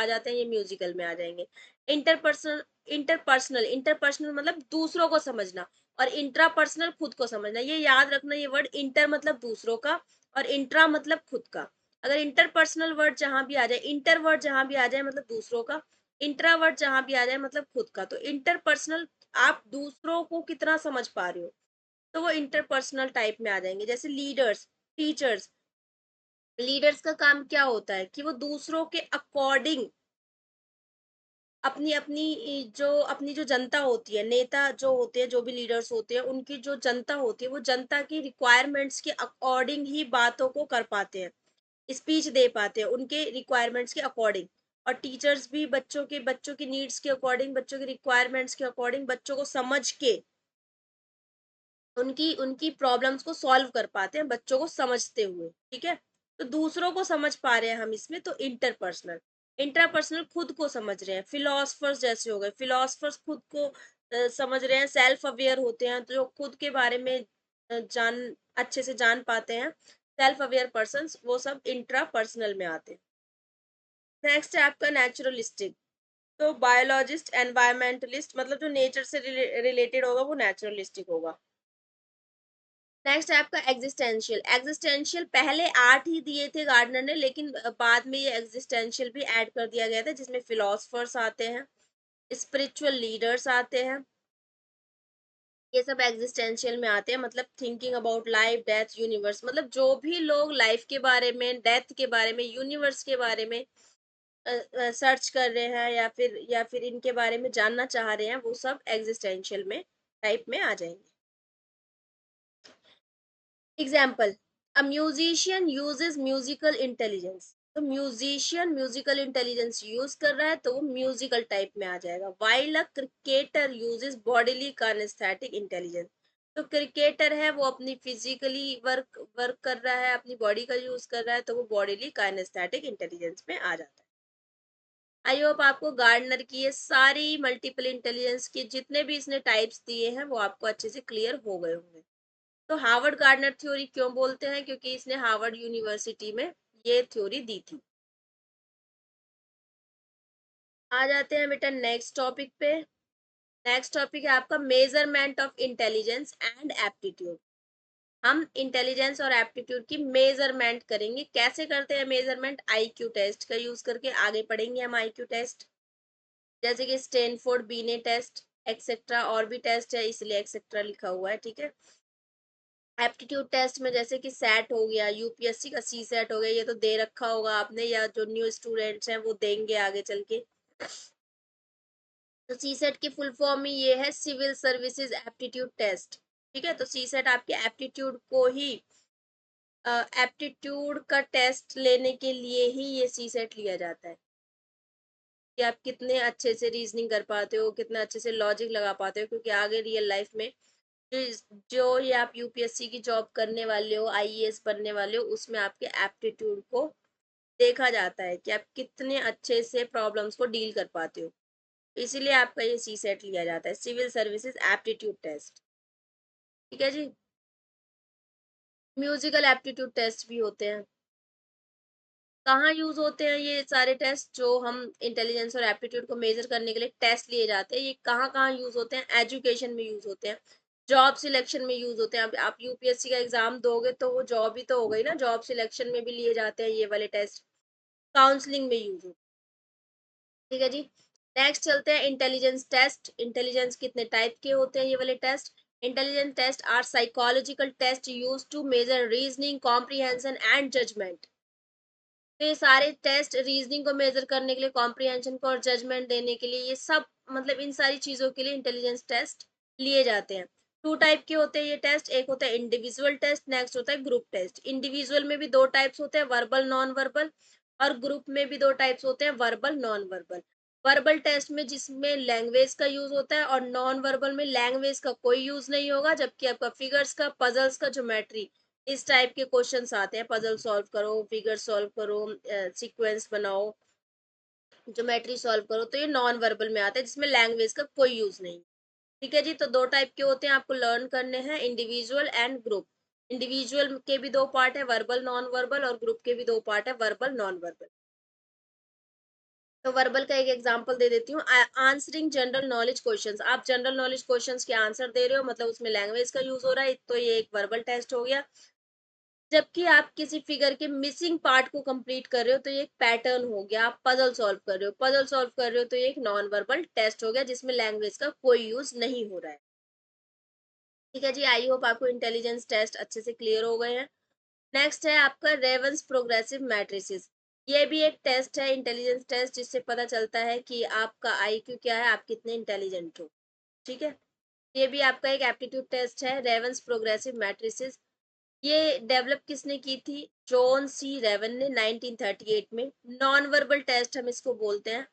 जाते हैं, ये म्यूजिकल में आ जाएंगे। इंटरपर्सनल, इंटरपर्सनल मतलब दूसरों को समझना, और इंट्रापर्सनल खुद को समझना। ये याद रखना, ये वर्ड इंटर मतलब दूसरों का, और इंट्रा मतलब खुद का। अगर इंटरपर्सनल वर्ड जहां भी आ जाए, इंटर वर्ड जहां भी आ जाए मतलब दूसरों का, इंट्रा वर्ड जहां भी आ जाए मतलब खुद का। तो इंटरपर्सनल, आप दूसरों को कितना समझ पा रहे हो, तो वो इंटरपर्सनल टाइप में आ जाएंगे। जैसे लीडर्स, टीचर्स, लीडर्स का काम क्या होता है कि वो दूसरों के अकॉर्डिंग अपनी अपनी जो जनता होती है, नेता जो होते हैं, जो भी लीडर्स होते हैं, उनकी जो जनता होती है, वो जनता की रिक्वायरमेंट्स के अकॉर्डिंग ही बातों को कर पाते हैं, स्पीच दे पाते हैं उनके रिक्वायरमेंट्स के अकॉर्डिंग। और टीचर्स भी बच्चों की नीड्स के अकॉर्डिंग, बच्चों की रिक्वायरमेंट्स के अकॉर्डिंग, बच्चों को समझ के उनकी उनकी प्रॉब्लम्स को सॉल्व कर पाते हैं, बच्चों को समझते हुए। ठीक है। तो दूसरों को समझ पा रहे हैं हम इसमें, तो इंटरपर्सनल। इंट्रापर्सनल खुद को समझ रहे हैं, फिलोसफर्स जैसे हो गए, फिलोसफर्स खुद को समझ रहे हैं, सेल्फ अवेयर होते हैं, तो जो खुद के बारे में जान अच्छे से जान पाते हैं, सेल्फ अवेयर पर्सन, वो सब इंट्रापर्सनल में आते हैं। नेक्स्ट है आपका नेचुरलिस्टिक। तो बायोलॉजिस्ट, एनवायरमेंटलिस्ट मतलब जो नेचर से रिलेटेड होगा वो नेचुरलिस्टिक होगा। नेक्स्ट है आपका एग्जिस्टेंशियल। एग्जिस्टेंशियल पहले 8 ही दिए थे गार्डनर ने, लेकिन बाद में ये एग्जिस्टेंशियल भी ऐड कर दिया गया था, जिसमें फिलोसफर्स आते हैं, स्पिरिचुअल लीडर्स आते हैं, ये सब एग्जिस्टेंशियल में आते हैं। मतलब thinking about life, death, universe, मतलब जो भी लोग लाइफ के बारे में, डेथ के बारे में, यूनिवर्स के बारे में सर्च कर रहे हैं या फिर इनके बारे में जानना चाह रहे हैं, वो सब एग्जिस्टेंशियल में टाइप में आ जाएंगे। Example, a musician uses musical intelligence, तो म्यूजिशियन म्यूजिकल इंटेलिजेंस यूज कर रहा है तो वो म्यूजिकल टाइप में आ जाएगा। While a cricketer uses bodily kinesthetic intelligence, तो क्रिकेटर है वो अपनी फिजिकली वर्क वर्क कर रहा है, अपनी बॉडी का यूज कर रहा है, तो वो बॉडीली काइनेस्थेटिक इंटेलिजेंस में आ जाता है। आई होप आपको गार्डनर की ये सारी मल्टीपल इंटेलिजेंस के जितने भी इसने टाइप्स दिए हैं वो आपको अच्छे से क्लियर हो गए होंगे। तो हार्वर्ड गार्डनर थ्योरी क्यों बोलते हैं? क्योंकि इसने हार्वर्ड यूनिवर्सिटी में ये थ्योरी दी थी। आ जाते हैं बेटा नेक्स्ट टॉपिक पे। नेक्स्ट टॉपिक है आपका measurement of intelligence and aptitude. हम इंटेलिजेंस और एप्टीट्यूड की मेजरमेंट करेंगे। कैसे करते हैं मेजरमेंट? आईक्यू टेस्ट का यूज करके आगे पढ़ेंगे हम आईक्यू टेस्ट, जैसे कि स्टैनफोर्ड बीने टेस्ट एक्सेट्रा, और भी टेस्ट है इसलिए एक्सेट्रा लिखा हुआ है, ठीक है। एप्टीट्यूड टेस्ट में जैसे कि सेट हो गया, यूपीएससी का सी सेट हो गया, ये तो दे रखा होगा आपने, या जो न्यू स्टूडेंट्स हैं वो देंगे आगे चल के। तो सी सेट की फुल फॉर्म में ये है सिविल सर्विसेज एप्टीट्यूड टेस्ट, ठीक है। तो सी सेट आपके एप्टीट्यूड को ही एप्टीट्यूड का टेस्ट लेने के लिए ही ये सी सेट लिया जाता है, कि आप कितने अच्छे से रीजनिंग कर पाते हो, कितना अच्छे से लॉजिक लगा पाते हो, क्योंकि आगे रियल लाइफ में जो ये आप यूपीएससी की जॉब करने वाले हो, आईएएस बनने वाले हो, उसमें आपके एप्टीट्यूड को देखा जाता है कि आप कितने अच्छे से प्रॉब्लम्स को डील कर पाते हो। इसीलिए आपका ये सी सेट लिया जाता है, सिविल सर्विसेज एप्टीट्यूड टेस्ट, ठीक है जी। म्यूजिकल एप्टीट्यूड टेस्ट भी होते हैं। कहाँ यूज होते हैं ये सारे टेस्ट जो हम इंटेलिजेंस और एप्टीट्यूड को मेजर करने के लिए टेस्ट लिए जाते हैं, ये कहाँ कहाँ यूज होते हैं? एजुकेशन में यूज होते हैं, जॉब सिलेक्शन में यूज होते हैं। अब आप यूपीएससी का एग्जाम दोगे तो वो जॉब ही तो हो गई ना, जॉब सिलेक्शन में भी लिए जाते हैं ये वाले टेस्ट। काउंसलिंग में यूज होते हैं, ठीक है जी। नेक्स्ट चलते हैं इंटेलिजेंस टेस्ट। इंटेलिजेंस कितने टाइप के होते हैं ये वाले test? Intelligence test are psychological test use to measure reasoning, comprehension and judgement. तो ये सारे टेस्ट रीजनिंग को मेजर करने के लिए, कॉम्प्रिहेंशन को और जजमेंट देने के लिए, ये सब मतलब इन सारी चीजों के लिए इंटेलिजेंस टेस्ट लिए जाते हैं। टू टाइप के होते हैं ये टेस्ट, एक होता है इंडिविजुअल टेस्ट, नेक्स्ट होता है ग्रुप टेस्ट। इंडिविजुअल में भी दो टाइप्स होते हैं, वर्बल नॉन वर्बल, और ग्रुप में भी दो टाइप्स होते हैं, verbal non verbal. Verbal test में जिसमें लैंग्वेज का यूज होता है, और नॉन वर्बल में लैंग्वेज का कोई यूज नहीं होगा, जबकि आपका फिगर्स का, पजल्स का, ज्योमेट्री, इस टाइप के क्वेश्चंस आते हैं। पजल सॉल्व करो, फिगर सॉल्व करो, सीक्वेंस बनाओ, ज्योमेट्री सॉल्व करो, तो ये नॉन वर्बल में आता है जिसमें लैंग्वेज का कोई यूज नहीं, ठीक है जी। तो दो टाइप के होते हैं, आपको लर्न करने हैं, इंडिविजुअल एंड ग्रुप। इंडिविजुअल के भी दो पार्ट है, वर्बल नॉन वर्बल, और ग्रुप के भी दो पार्ट है, वर्बल नॉन वर्बल। तो वर्बल का एक एग्जांपल दे देती हूँ, आंसरिंग जनरल नॉलेज क्वेश्चंस। आप जनरल नॉलेज क्वेश्चंस के आंसर दे रहे हो, मतलब उसमें लैंग्वेज का यूज हो रहा है, तो ये एक वर्बल टेस्ट हो गया। जबकि आप किसी फिगर के मिसिंग पार्ट को कंप्लीट कर रहे हो, तो ये एक पैटर्न हो गया। आप पजल सॉल्व कर रहे हो, पजल सॉल्व कर रहे हो, तो ये एक नॉन वर्बल टेस्ट हो गया जिसमें लैंग्वेज का कोई यूज नहीं हो रहा है, ठीक है जी। आई होप आपको इंटेलिजेंस टेस्ट अच्छे से क्लियर हो गए हैं। नेक्स्ट है आपका रेवंस प्रोग्रेसिव मैट्रिसेस। ये भी एक टेस्ट है, इंटेलिजेंस टेस्ट, जिससे पता चलता है कि आपका आईक्यू क्या है, आप कितने इंटेलिजेंट हो, ठीक है। ये भी आपका एक एप्टीट्यूड टेस्ट है, रेवंस प्रोग्रेसिव मैट्रिसेस। ये डेवलप किसने की थी? जॉन सी रेवन ने 1938 में। नॉन वर्बल टेस्ट हम इसको बोलते हैं,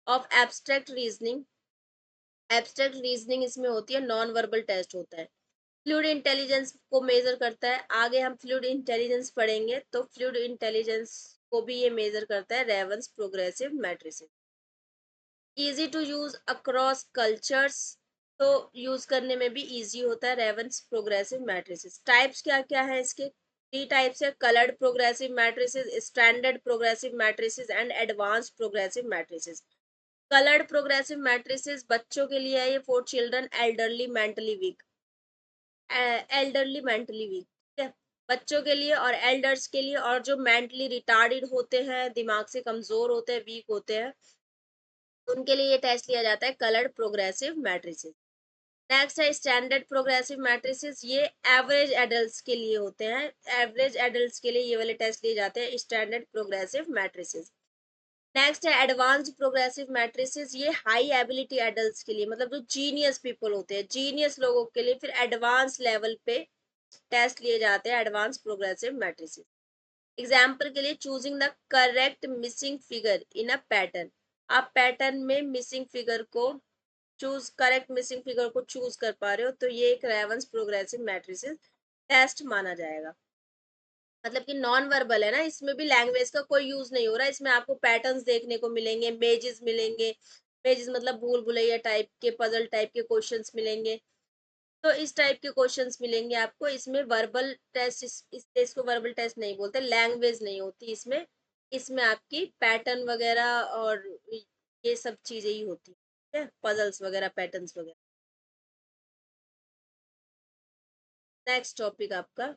of abstract reasoning. Abstract reasoning इसमें होती है, नॉन वर्बल टेस्ट होता है। फ्लूइड इंटेलिजेंस को मेजर करता है, आगे हम फ्लूइड इंटेलिजेंस पढ़ेंगे, तो फ्लूइड इंटेलिजेंस को भी ये मेजर करता है, Raven's progressive matrices. Easy to use across cultures, तो यूज करने में भी इजी होता है रेवंस प्रोग्रेसिव मैट्रिसेस। टाइप्स क्या क्या है इसके? थ्री टाइप्स है, coloured progressive matrices, standard progressive matrices and advanced progressive matrices. Coloured progressive matrices बच्चों के लिए है, ये for children elderly mentally weak, elderly mentally weak, ठीक है, बच्चों के लिए और एल्डर्स के लिए, और जो मेंटली रिटार्डेड होते हैं, दिमाग से कमजोर होते हैं, वीक होते हैं, उनके लिए ये टेस्ट लिया जाता है, कलर्ड प्रोग्रेसिव मैट्रिसेस। नेक्स्ट है स्टैंडर्ड प्रोग्रेसिव मैट्रिसेस, ये एवरेज एडल्ट्स के लिए होते हैं। एवरेज एडल्ट्स के लिए ये वाले टेस्ट लिए जाते हैं, स्टैंडर्ड प्रोग्रेसिव मैट्रिसेस। नेक्स्ट है एडवांस्ड प्रोग्रेसिव मैट्रिसेस, ये हाई एबिलिटी एडल्ट्स के लिए, मतलब जो जीनियस पीपल होते हैं, जीनियस लोगों के लिए फिर एडवांस लेवल पे टेस्ट लिए जाते हैं, एडवांस प्रोग्रेसिव मैट्रिसेस। एग्जाम्पल के लिए choosing the correct missing figure in a pattern, आप पैटर्न में मिसिंग फिगर को चूज, करेक्ट मिसिंग फिगर को चूज कर पा रहे हो, तो ये एक रेवंस प्रोग्रेसिव मैट्रिसेस टेस्ट माना जाएगा। मतलब कि नॉन वर्बल है ना, इसमें भी लैंग्वेज का कोई यूज नहीं हो रहा, इसमें आपको पैटर्न्स देखने को मिलेंगे, मेजेस मिलेंगे, मेजेस मतलब भूल भुलैया टाइप के, पजल टाइप के क्वेश्चंस मिलेंगे, तो इस टाइप के क्वेश्चंस मिलेंगे आपको। इसमें वर्बल टेस्ट, इस टेस्ट को वर्बल टेस्ट नहीं बोलते, लैंग्वेज नहीं होती इसमें, इसमें आपकी पैटर्न वगैरह और ये सब चीजें ही होती है, पजल्स वगैरह, पैटर्न्स वगैरह। नेक्स्ट टॉपिक आपका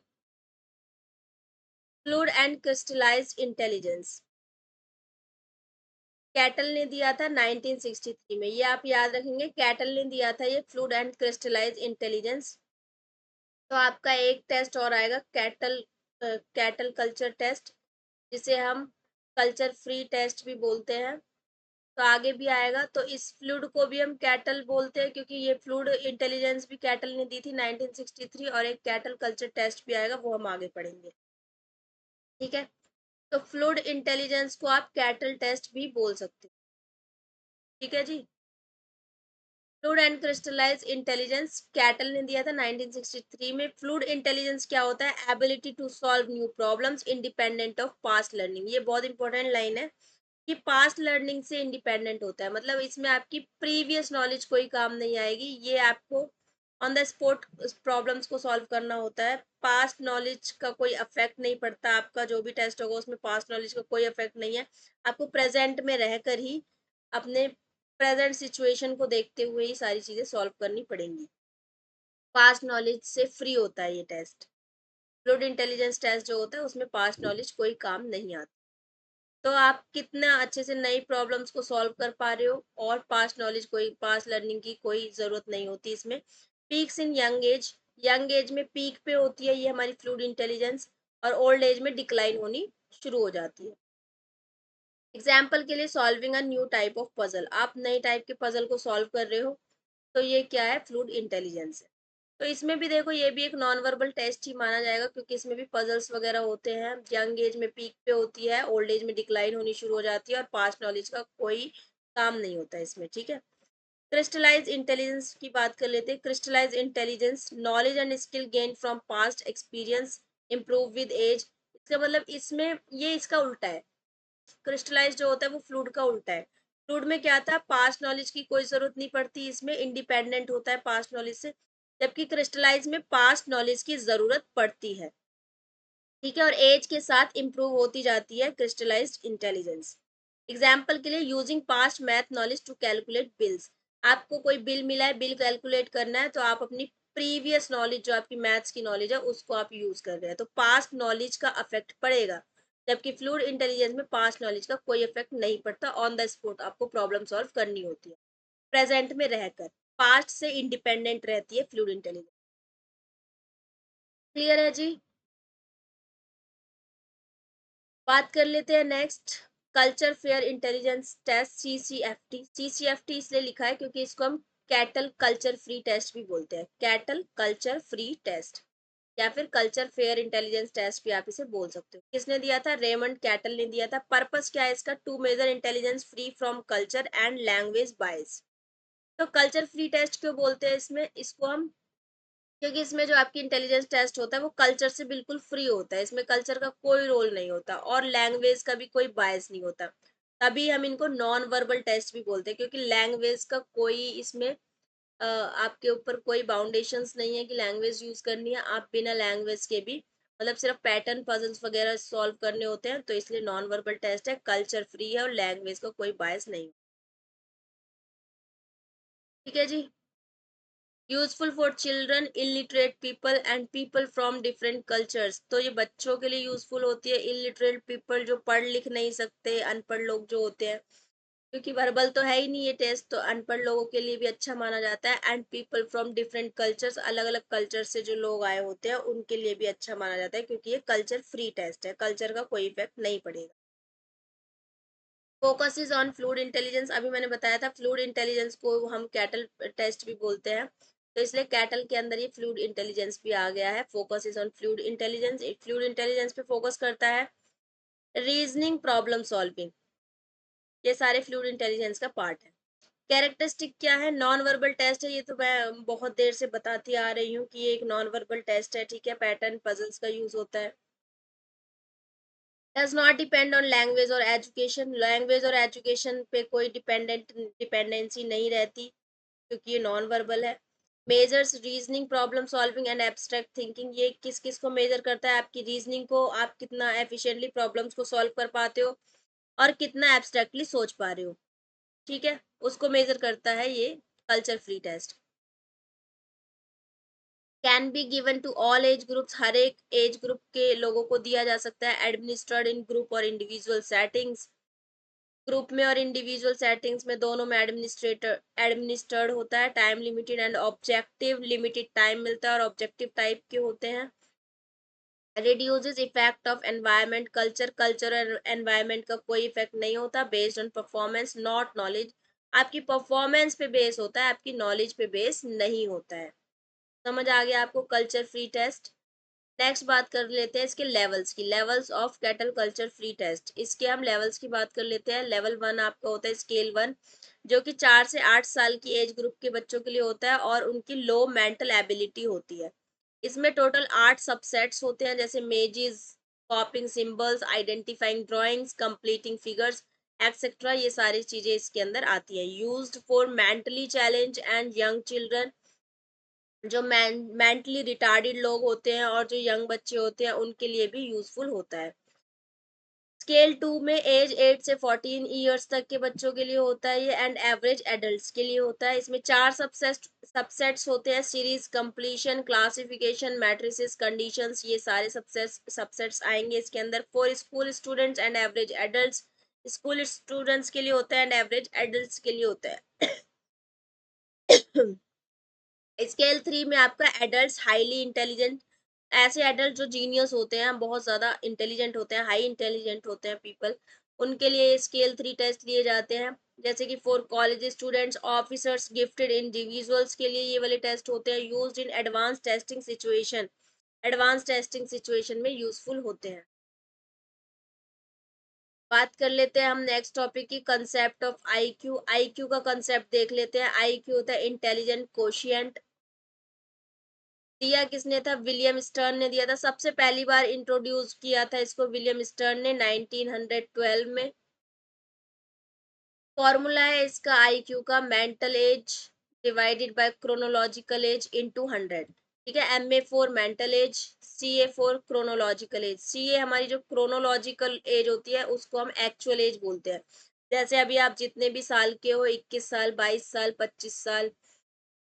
fluid and crystallised intelligence, Cattell ने दिया था 1963 में, ये आप याद रखेंगे, कैटल ने दिया था ये फ्लूइड एंड क्रिस्टलाइज्ड इंटेलिजेंस। तो आपका एक टेस्ट और आएगा, कैटल, कैटल कल्चर टेस्ट, जिसे हम कल्चर फ्री टेस्ट भी बोलते हैं, तो आगे भी आएगा। तो इस फ्लूइड को भी हम कैटल बोलते हैं, क्योंकि ये फ्लूइड इंटेलिजेंस भी कैटल ने दी थी 1963, और एक कैटल कल्चर टेस्ट भी आएगा, वो हम आगे पढ़ेंगे, ठीक है। तो फ्लूइड इंटेलिजेंस को आप कैटल टेस्ट भी बोल सकते हैं, ठीक है जी। Fluid and crystallize intelligence Cattell ने दिया था 1963 में। फ्लूइड इंटेलिजेंस क्या होता है, ability to solve new problems independent of past learning, ये बहुत इंपॉर्टेंट लाइन है कि पास्ट लर्निंग से इंडिपेंडेंट होता है, मतलब इसमें आपकी प्रीवियस नॉलेज कोई काम नहीं आएगी, ये आपको ऑन द स्पॉट प्रॉब्लम्स को सॉल्व करना होता है, पास्ट नॉलेज का कोई अफेक्ट नहीं पड़ता, आपका जो भी टेस्ट होगा उसमें पास्ट नॉलेज का कोई अफेक्ट नहीं है, आपको प्रेजेंट में रहकर ही अपने प्रेजेंट सिचुएशन को देखते हुए ही सारी चीजें सॉल्व करनी पड़ेंगी, पास्ट नॉलेज से फ्री होता है ये टेस्ट। फ्लूइड इंटेलिजेंस टेस्ट जो होता है उसमें पास्ट नॉलेज कोई काम नहीं आता, तो आप कितना अच्छे से नई प्रॉब्लम्स को सॉल्व कर पा रहे हो, और पास्ट नॉलेज, कोई पास्ट लर्निंग की कोई जरूरत नहीं होती इसमें। पीक्स इन यंग एज में पीक पे होती है ये हमारी फ्लूइड इंटेलिजेंस, और ओल्ड एज में डिक्लाइन होनी शुरू हो जाती है। एग्जाम्पल के लिए solving a new type of puzzle, आप नई टाइप के पजल को सॉल्व कर रहे हो, तो ये क्या है, फ्लूइड इंटेलिजेंस है। तो इसमें भी देखो, ये भी एक नॉन वर्बल टेस्ट ही माना जाएगा, क्योंकि इसमें भी पजल्स वगैरह होते हैं, यंग एज में पीक पे होती है, ओल्ड एज में डिक्लाइन होनी शुरू हो जाती है, और पास्ट नॉलेज का कोई काम नहीं होता इसमें, ठीक है। क्रिस्टलाइज इंटेलिजेंस की बात कर लेते हैं। Crystallize intelligence, knowledge and skill gain from past experience improve with age, इसका मतलब इसमें ये इसका उल्टा है, क्रिस्टलाइज जो होता है वो फ्लूइड का उल्टा है। फ्लूइड में क्या था, पास्ट नॉलेज की कोई जरूरत नहीं पड़ती, इसमें इंडिपेंडेंट होता है पास्ट नॉलेज से, जबकि क्रिस्टलाइज में पास्ट नॉलेज की जरूरत पड़ती है, ठीक है, और एज के साथ इंप्रूव होती जाती है क्रिस्टलाइज्ड इंटेलिजेंस। एग्जाम्पल के लिए using past math knowledge to calculate bills, आपको कोई बिल मिला है, बिल कैलकुलेट करना है, तो आप अपनी प्रीवियस नॉलेज, जो आपकी मैथ्स की नॉलेज है, उसको आप यूज कर रहे हैं, तो पास्ट नॉलेज का अफेक्ट पड़ेगा, जबकि फ्लूइड इंटेलिजेंस में पास्ट नॉलेज का कोई इफेक्ट नहीं पड़ता, ऑन द स्पॉट आपको प्रॉब्लम सॉल्व करनी होती है, प्रेजेंट में रहकर, पास्ट से इंडिपेंडेंट रहती है फ्लूइड इंटेलिजेंस। क्लियर है जी। बात कर लेते हैं next, culture fair intelligence test, CCFT. CCFT इसलिए लिखा है क्योंकि इसको हम कैटल कल्चर फ्री टेस्ट भी बोलते हैं, कैटल कल्चर फ्री टेस्ट, या फिर कल्चर फेयर इंटेलिजेंस टेस्ट भी आप इसे बोल सकते हो। किसने दिया था, रेमंड कैटल ने दिया था। पर्पस क्या है इसका, to measure intelligence free from culture and language bias. तो कल्चर फ्री टेस्ट क्यों बोलते हैं इसमें, इसको हम, क्योंकि इसमें जो आपकी इंटेलिजेंस टेस्ट होता है वो कल्चर से बिल्कुल फ्री होता है, इसमें कल्चर का कोई रोल नहीं होता, और लैंग्वेज का भी कोई बायस नहीं होता, तभी हम इनको नॉन वर्बल टेस्ट भी बोलते हैं, क्योंकि लैंग्वेज का कोई इसमें आपके ऊपर कोई बाउंडेशंस नहीं है कि लैंग्वेज यूज करनी है, आप बिना लैंग्वेज के भी, मतलब सिर्फ पैटर्न पजल्स वगैरह सॉल्व करने होते हैं, तो इसलिए नॉन वर्बल टेस्ट है, कल्चर फ्री है, और लैंग्वेज का कोई बायस नहीं, ठीक है जी। Useful for children, illiterate people and people from different cultures, तो ये बच्चों के लिए यूजफुल होती है, इलिटरेट पीपल जो पढ़ लिख नहीं सकते, अनपढ़ लोग जो होते हैं, क्योंकि वर्बल तो है ही नहीं ये टेस्ट, तो अनपढ़ लोगों के लिए भी अच्छा माना जाता है, and people from different cultures, अलग अलग कल्चर से जो लोग आए होते हैं उनके लिए भी अच्छा माना जाता है, क्योंकि ये कल्चर फ्री टेस्ट है, कल्चर का कोई इफेक्ट नहीं पड़ेगा। Focus is on fluid intelligence, अभी मैंने बताया था फ्लूइड इंटेलिजेंस को हम कैटल टेस्ट भी बोलते हैं, तो इसलिए कैटल के अंदर ये फ्लूइड इंटेलिजेंस भी आ गया है। Focus is on fluid intelligence, fluid intelligence पे फोकस करता है। रीजनिंग, प्रॉब्लम सॉल्विंग, ये सारे फ्लूइड इंटेलिजेंस का पार्ट है। कैरेक्टरिस्टिक क्या है? नॉन वर्बल टेस्ट है, ये तो मैं बहुत देर से बताती आ रही हूँ कि ये एक नॉन वर्बल टेस्ट है, ठीक है। पैटर्न पजल्स का यूज होता है। Does not depend on language और एजुकेशन, लैंग्वेज और एजुकेशन पे कोई डिपेंडेंसी नहीं रहती, क्योंकि ये नॉन वर्बल है। Measures reasoning, problem solving and abstract thinking, ये किस किस को मेजर करता है? आपकी रीजनिंग को, आप कितना एफिशिएंटली प्रॉब्लम्स को सॉल्व कर पाते हो और कितना एब्स्ट्रैक्टली सोच पा रहे हो, ठीक है, उसको मेजर करता है ये culture free test. Can be given to all age groups, हर एक एज ग्रुप के लोगों को दिया जा सकता है। एडमिनिस्ट्रेड इन ग्रुप और इंडिविजुअल सेटिंग्स, ग्रुप में और इंडिविजुअल सेटिंग्स में दोनों में एडमिनिस्ट्रेड होता है। Time limited and objective, limited time मिलता है और ऑब्जेक्टिव टाइप के होते हैं। Reduces effect of environment, culture और एनवायरमेंट का कोई इफेक्ट नहीं होता। Based on performance not knowledge, आपकी परफॉर्मेंस पे बेस होता है, आपकी नॉलेज पे बेस नहीं होता है। समझ आ गया आपको कल्चर फ्री टेस्ट? नेक्स्ट बात कर लेते हैं इसके लेवल्स की, levels of Cattell culture free test. इसके हम लेवल्स की बात कर लेते हैं। लेवल 1 आपका होता है स्केल 1, जो कि 4 से 8 साल की एज ग्रुप के बच्चों के लिए होता है और उनकी लो मेंटल एबिलिटी होती है। इसमें टोटल 8 सबसेट्स होते हैं, जैसे mazes, copying symbols, identifying drawings, completing figures etcetera, ये सारी चीजें इसके अंदर आती हैं। Used for mentally challenge and young children, जो मेंटली रिटार्डेड लोग होते हैं और जो यंग बच्चे होते हैं उनके लिए भी यूजफुल होता है। स्केल 2 में एज 8 से 14 ईयर्स तक के बच्चों के लिए होता है ये, एंड एवरेज एडल्ट्स के लिए होता है। इसमें 4 सबसेट्स होते हैं, series, completion, classification, matrices, conditions, ये सारे सबसेट्स आएंगे इसके अंदर। For school students and average adults, school students के लिए होता है एंड एवरेज एडल्ट्स के लिए होता है। स्केल 3 में आपका एडल्ट हाईली इंटेलिजेंट, ऐसे एडल्ट जो जीनियस होते हैं, बहुत ज्यादा इंटेलिजेंट होते हैं, हाई इंटेलिजेंट होते हैं पीपल, उनके लिए स्केल 3 टेस्ट लिए जाते हैं। जैसे कि for college students, officers, gifted individuals के लिए ये वाले टेस्ट होते हैं। Used in advance testing situation, advance testing situation में यूजफुल होते हैं। बात कर लेते हैं हम नेक्स्ट टॉपिक की, कंसेप्ट ऑफ आईक्यू। आईक्यू का कंसेप्ट देख लेते हैं। आईक्यू होता है इंटेलिजेंट कोशिएंट। दिया किसने था? विलियम स्टर्न ने दिया था। सबसे पहली बार इंट्रोड्यूस किया था इसको विलियम स्टर्न ने 1912 में। फॉर्मूला है इसका आईक्यू का, mental age divided by chronological age into 100, ठीक है। M A for mental age, C A for chronological age. C A हमारी जो क्रोनोलॉजिकल एज होती है उसको हम एक्चुअल एज बोलते हैं। जैसे अभी आप जितने भी साल के हो, 21 साल, 22 साल, 25 साल,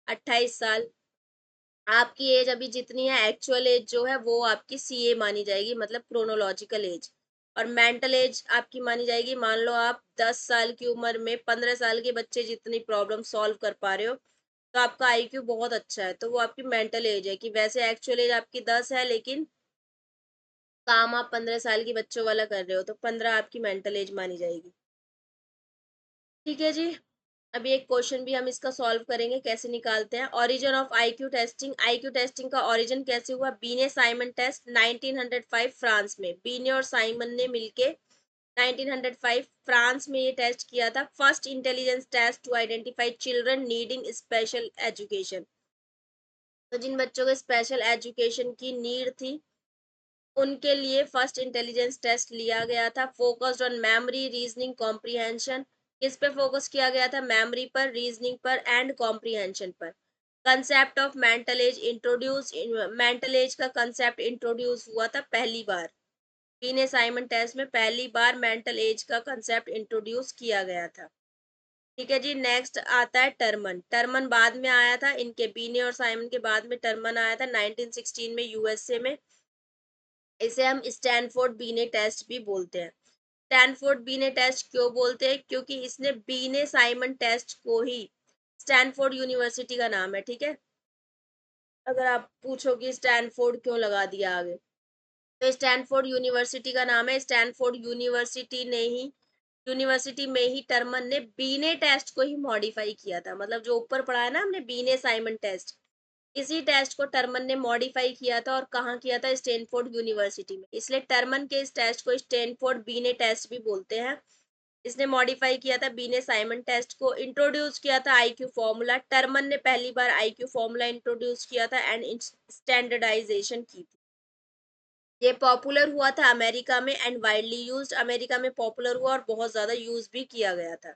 28 साल, आपकी एज अभी जितनी है, एक्चुअल एज जो है वो आपकी सीए मानी जाएगी, मतलब क्रोनोलॉजिकल एज। और मेंटल एज आपकी मानी जाएगी, मान लो आप 10 साल की उम्र में 15 साल के बच्चे जितनी प्रॉब्लम सॉल्व कर पा रहे हो, तो आपका आईक्यू बहुत अच्छा है, तो वो आपकी मेंटल एज है। कि वैसे एक्चुअल एज आपकी 10 है, लेकिन काम आप 15 साल के बच्चों वाला कर रहे हो, तो 15 आपकी मेंटल एज मानी जाएगी, ठीक है जी। अभी एक क्वेश्चन भी हम इसका सॉल्व करेंगे, कैसे निकालते हैं। Origin of IQ testing, IQ testing का ओरिजिन कैसे हुआ? बीने साइमन टेस्ट 1905 फ्रांस में, बीने और साइमन ने मिलके 1905 फ्रांस में ये टेस्ट किया था। First intelligence test to identify children needing special education, तो जिन बच्चों को स्पेशल एजुकेशन की नीड थी उनके लिए फर्स्ट इंटेलिजेंस टेस्ट लिया गया था। Focused on memory, reasoning, comprehension, किस पे फोकस किया गया था? मेमोरी पर, रीजनिंग पर एंड कॉम्प्रिहेंशन पर। Concept of mental as introduce, mental as का कंसेप्ट इंट्रोड्यूस हुआ था पहली बार, बीने साइमन टेस्ट में पहली बार मेंटल एज का कंसेप्ट इंट्रोड्यूस किया गया था, ठीक है जी। नेक्स्ट आता है टर्मन, टर्मन बाद में आया था, इनके बीने और साइमन के बाद में टर्मन आया था 1916 में यूएसए में। इसे हम स्टैनफोर्ड बीने टेस्ट भी बोलते हैं। स्टैनफोर्ड बीने टेस्ट क्यों बोलते हैं? क्योंकि इसने बीने साइमन टेस्ट को ही, स्टैनफोर्ड यूनिवर्सिटी का नाम है, ठीक है। अगर आप पूछो कि स्टैनफोर्ड क्यों लगा दिया आगे, तो स्टैनफोर्ड यूनिवर्सिटी का नाम है। स्टैनफोर्ड यूनिवर्सिटी ने ही यूनिवर्सिटी में ही टर्मन ने बीने टेस्ट को ही मॉडिफाई किया था, मतलब जो ऊपर पढ़ा है ना हमने बीने साइमन टेस्ट, इसी टेस्ट को टर्मन ने मॉडिफाई किया था। और कहाँ किया था? स्टैनफोर्ड यूनिवर्सिटी में। इसलिए टर्मन के इस टेस्ट को स्टैनफोर्ड बीने टेस्ट भी बोलते हैं। इसने मॉडिफाई किया था बीने साइमन टेस्ट को, इंट्रोड्यूस किया था आईक्यू फॉर्मूला। टर्मन ने पहली बार आईक्यू फॉर्मूला इंट्रोड्यूस किया था एंड स्टैंडर्डाइजेशन की थी। ये पॉपुलर हुआ था अमेरिका में एंड वाइडली यूज्ड, अमेरिका में पॉपुलर हुआ और बहुत ज्यादा यूज भी किया गया था।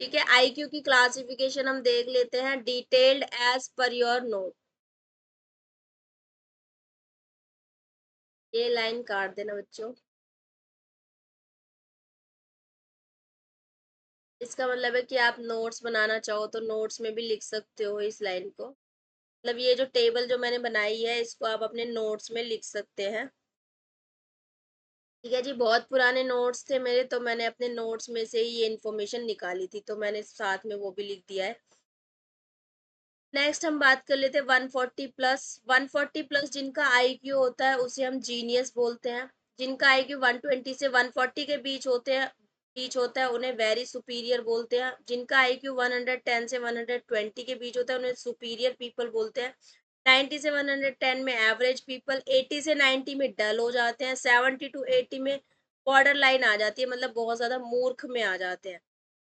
ठीक है, आईक्यू की क्लासिफिकेशन हम देख लेते हैं, detailed as per your note. ये लाइन काट देना बच्चों, इसका मतलब है कि आप नोट्स बनाना चाहो तो नोट्स में भी लिख सकते हो इस लाइन को। मतलब ये जो टेबल जो मैंने बनाई है इसको आप अपने नोट्स में लिख सकते हैं। ठीक है जी, बहुत पुराने नोट्स थे मेरे, तो मैंने अपने नोट्स में से ही ये इन्फॉर्मेशन निकाली थी, तो मैंने साथ में वो भी लिख दिया है। नेक्स्ट हम बात कर लेते हैं 140 प्लस। 140 प्लस जिनका आईक्यू होता है उसे हम जीनियस बोलते हैं। जिनका आईक्यू 120 से 140 के बीच होता है उन्हें वेरी सुपीरियर बोलते हैं। जिनका आईक्यू 110 से 120 के बीच होता है उन्हें सुपीरियर पीपल बोलते हैं। 90 से 110 में एवरेज पीपल, 80 से 90 में डल हो जाते हैं, 70 टू 80 में बॉर्डर लाइन आ जाती है, मतलब बहुत ज्यादा मूर्ख में आ जाते हैं।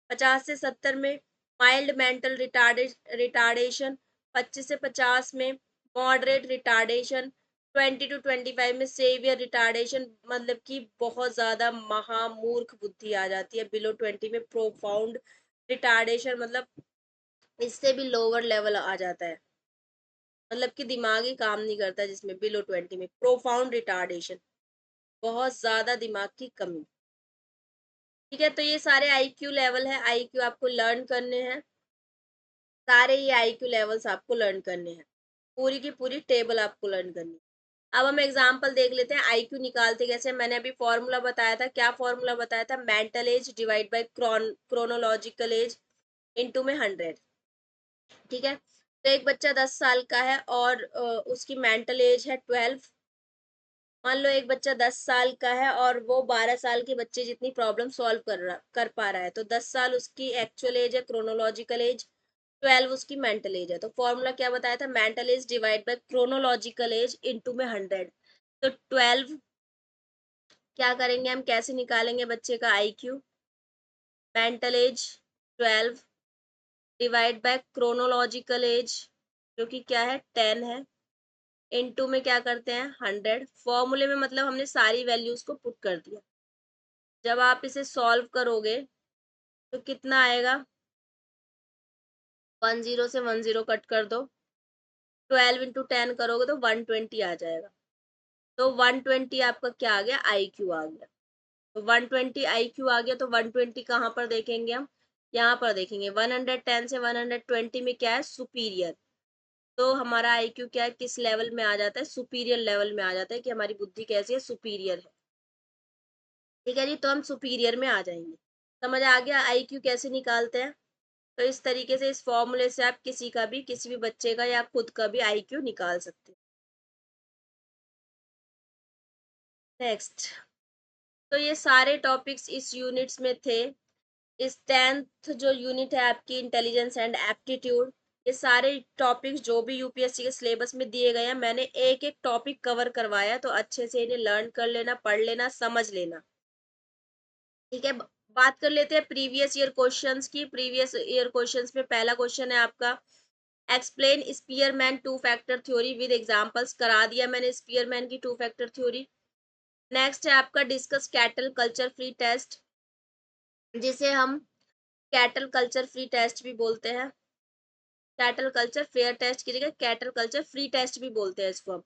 50 से 70 में माइल्ड मेंटल रिटार्डेशन, 25 से 50 में मॉडरेट रिटार्डेशन, 20 टू 25 में सेवियर रिटार्डेशन, मतलब कि बहुत ज्यादा महामूर्ख बुद्धि आ जाती है। बिलो 20 में प्रोफाउंड रिटार्डेशन, मतलब इससे भी लोअर लेवल आ जाता है, मतलब कि दिमाग ही काम नहीं करता जिसमें बिलो 20 में प्रोफाउंड रिटार्डेशन, बहुत ज्यादा दिमाग की कमी। ठीक है, तो ये सारे आईक्यू लेवल है, आईक्यू आपको लर्न करने हैं, सारे ये आईक्यू लेवल्स आपको लर्न करने हैं, पूरी की पूरी टेबल आपको लर्न करनी है। अब हम एग्जांपल देख लेते हैं आईक्यू निकालते कैसे। मैंने अभी फॉर्मूला बताया था, क्या फॉर्मूला बताया था? Mental as divide by chronological age into में 100। ठीक है, तो एक बच्चा 10 साल का है और उसकी मेंटल एज है 12। मान लो एक बच्चा 10 साल का है और वो 12 साल के बच्चे जितनी प्रॉब्लम सॉल्व कर पा रहा है, तो 10 साल उसकी एक्चुअल एज है, क्रोनोलॉजिकल एज 12 उसकी मेंटल एज है। तो फॉर्मूला क्या बताया था? Mental as divide by chronological age into में 100। तो 12 क्या करेंगे हम, कैसे निकालेंगे बच्चे का IQ? Mental as 12 divide by chronological as जो कि क्या है 10 है, इनटू में क्या करते हैं 100। फॉर्मूले में मतलब हमने सारी वैल्यूज को पुट कर दिया। जब आप इसे सॉल्व करोगे तो कितना आएगा? 10 से 10 कट कर दो, 12 इंटू 10 करोगे तो 120 आ जाएगा। तो 120 आपका क्या आ गया? आई क्यू आ गया। तो 120 आई क्यू आ गया, तो 120 कहाँ पर देखेंगे हम? यहाँ पर देखेंगे। 110 से 120 में क्या है? सुपीरियर। तो हमारा आई क्यू क्या है, किस लेवल में आ जाता है? सुपीरियर लेवल में आ जाता है, कि हमारी बुद्धि कैसी है? सुपीरियर है। ठीक है जी, तो हम सुपीरियर में आ जाएंगे। समझ आ गया आई क्यू कैसे निकालते हैं? तो इस तरीके से, इस फॉर्मूले से आप किसी भी बच्चे का या खुद का भी आई क्यू निकाल सकते हैं। नेक्स्ट, तो ये सारे टॉपिक्स इस यूनिट्स में थे। इस 10th जो यूनिट है आपकी इंटेलिजेंस एंड एप्टीट्यूड, ये सारे टॉपिक्स जो भी यूपीएससी के सिलेबस में दिए गए हैं, मैंने एक एक टॉपिक कवर करवाया, तो अच्छे से इन्हें लर्न कर लेना, पढ़ लेना, समझ लेना। ठीक है, बात कर लेते हैं प्रीवियस ईयर क्वेश्चंस की। प्रीवियस ईयर क्वेश्चंस में पहला क्वेश्चन है आपका, explain Spearman two factor theory with examples. करा दिया मैंने स्पीयरमैन की टू फैक्टर थ्योरी। नेक्स्ट है आपका, discuss Cattell culture free test, जिसे हम कैटल कल्चर फ्री टेस्ट भी बोलते हैं। कैटल कल्चर फेयर टेस्ट की जगह कैटल कल्चर फ्री टेस्ट भी बोलते हैं इसको हम।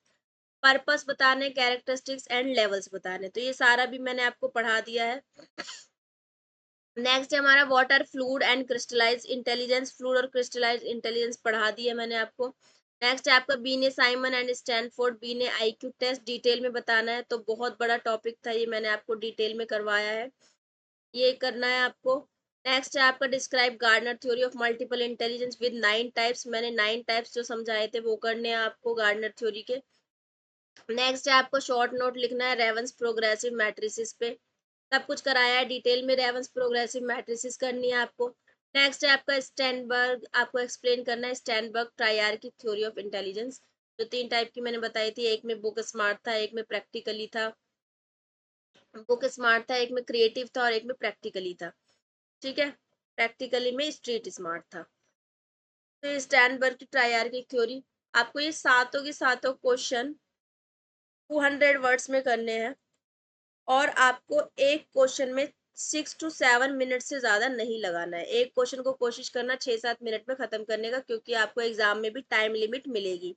पर्पस बताने, कैरेक्टरिस्टिक्स एंड लेवल्स बताने, तो ये सारा भी मैंने आपको पढ़ा दिया है। नेक्स्ट है हमारा water fluid and crystallize intelligence, fluid और क्रिस्टलाइज इंटेलिजेंस पढ़ा दिया मैंने आपको। नेक्स्ट है आपका Binet Simon and Stanford Binet IQ test, detail में बताना है, तो बहुत बड़ा टॉपिक था ये, मैंने आपको डिटेल में करवाया है, ये करना है आपको। नेक्स्ट है आपका, describe Gardner theory of multiple intelligence with 9 types, मैंने 9 टाइप्स जो समझाए थे वो करने हैं आपको गार्डनर थ्योरी के। नेक्स्ट है आपको शॉर्ट नोट लिखना है रेवंस प्रोग्रेसिव मैट्रिसेस पे, सब कुछ कराया है डिटेल में। रेवंस प्रोग्रेसिव मैट्रिसेस करनी है आपको। नेक्स्ट है आपका स्टैनबर्ग, आपको एक्सप्लेन करना है स्टैनबर्ग ट्रायर्की थ्योरी ऑफ इंटेलिजेंस, जो 3 टाइप की मैंने बताई थी, एक में बुक स्मार्ट था, एक में प्रैक्टिकली था, बुक स्मार्ट था, एक में क्रिएटिव था और एक में प्रैक्टिकली था। ठीक है, प्रैक्टिकली में स्ट्रीट स्मार्ट था। तो स्टैनबर्ग की ट्रायर्की थ्योरी, आपको ये सातों के सातों क्वेश्चन 200 वर्ड्स में करने हैं और आपको एक क्वेश्चन में 6 to 7 मिनट से ज्यादा नहीं लगाना है। एक क्वेश्चन को कोशिश करना 6-7 मिनट में खत्म करने का, क्योंकि आपको एग्जाम में भी टाइम लिमिट मिलेगी।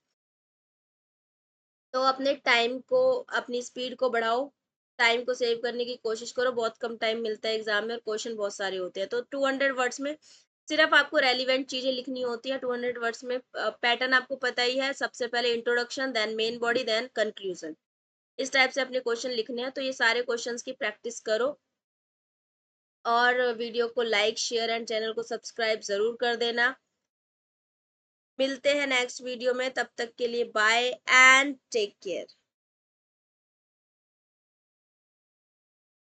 तो अपने टाइम को, अपनी स्पीड को बढ़ाओ, टाइम को सेव करने की कोशिश करो, बहुत कम टाइम मिलता है एग्जाम में और क्वेश्चन बहुत सारे होते हैं। तो 200 वर्ड्स में सिर्फ आपको रेलिवेंट चीजें लिखनी होती है। 200 वर्ड्स में पैटर्न आपको पता ही है, सबसे पहले introduction, then main body, then conclusion. इस टाइप से अपने क्वेश्चन लिखने हैं। तो ये सारे क्वेश्चंस की प्रैक्टिस करो और वीडियो को लाइक शेयर एंड चैनल को सब्सक्राइब जरूर कर देना। मिलते हैं नेक्स्ट वीडियो में, तब तक के लिए बाय एंड टेक केयर।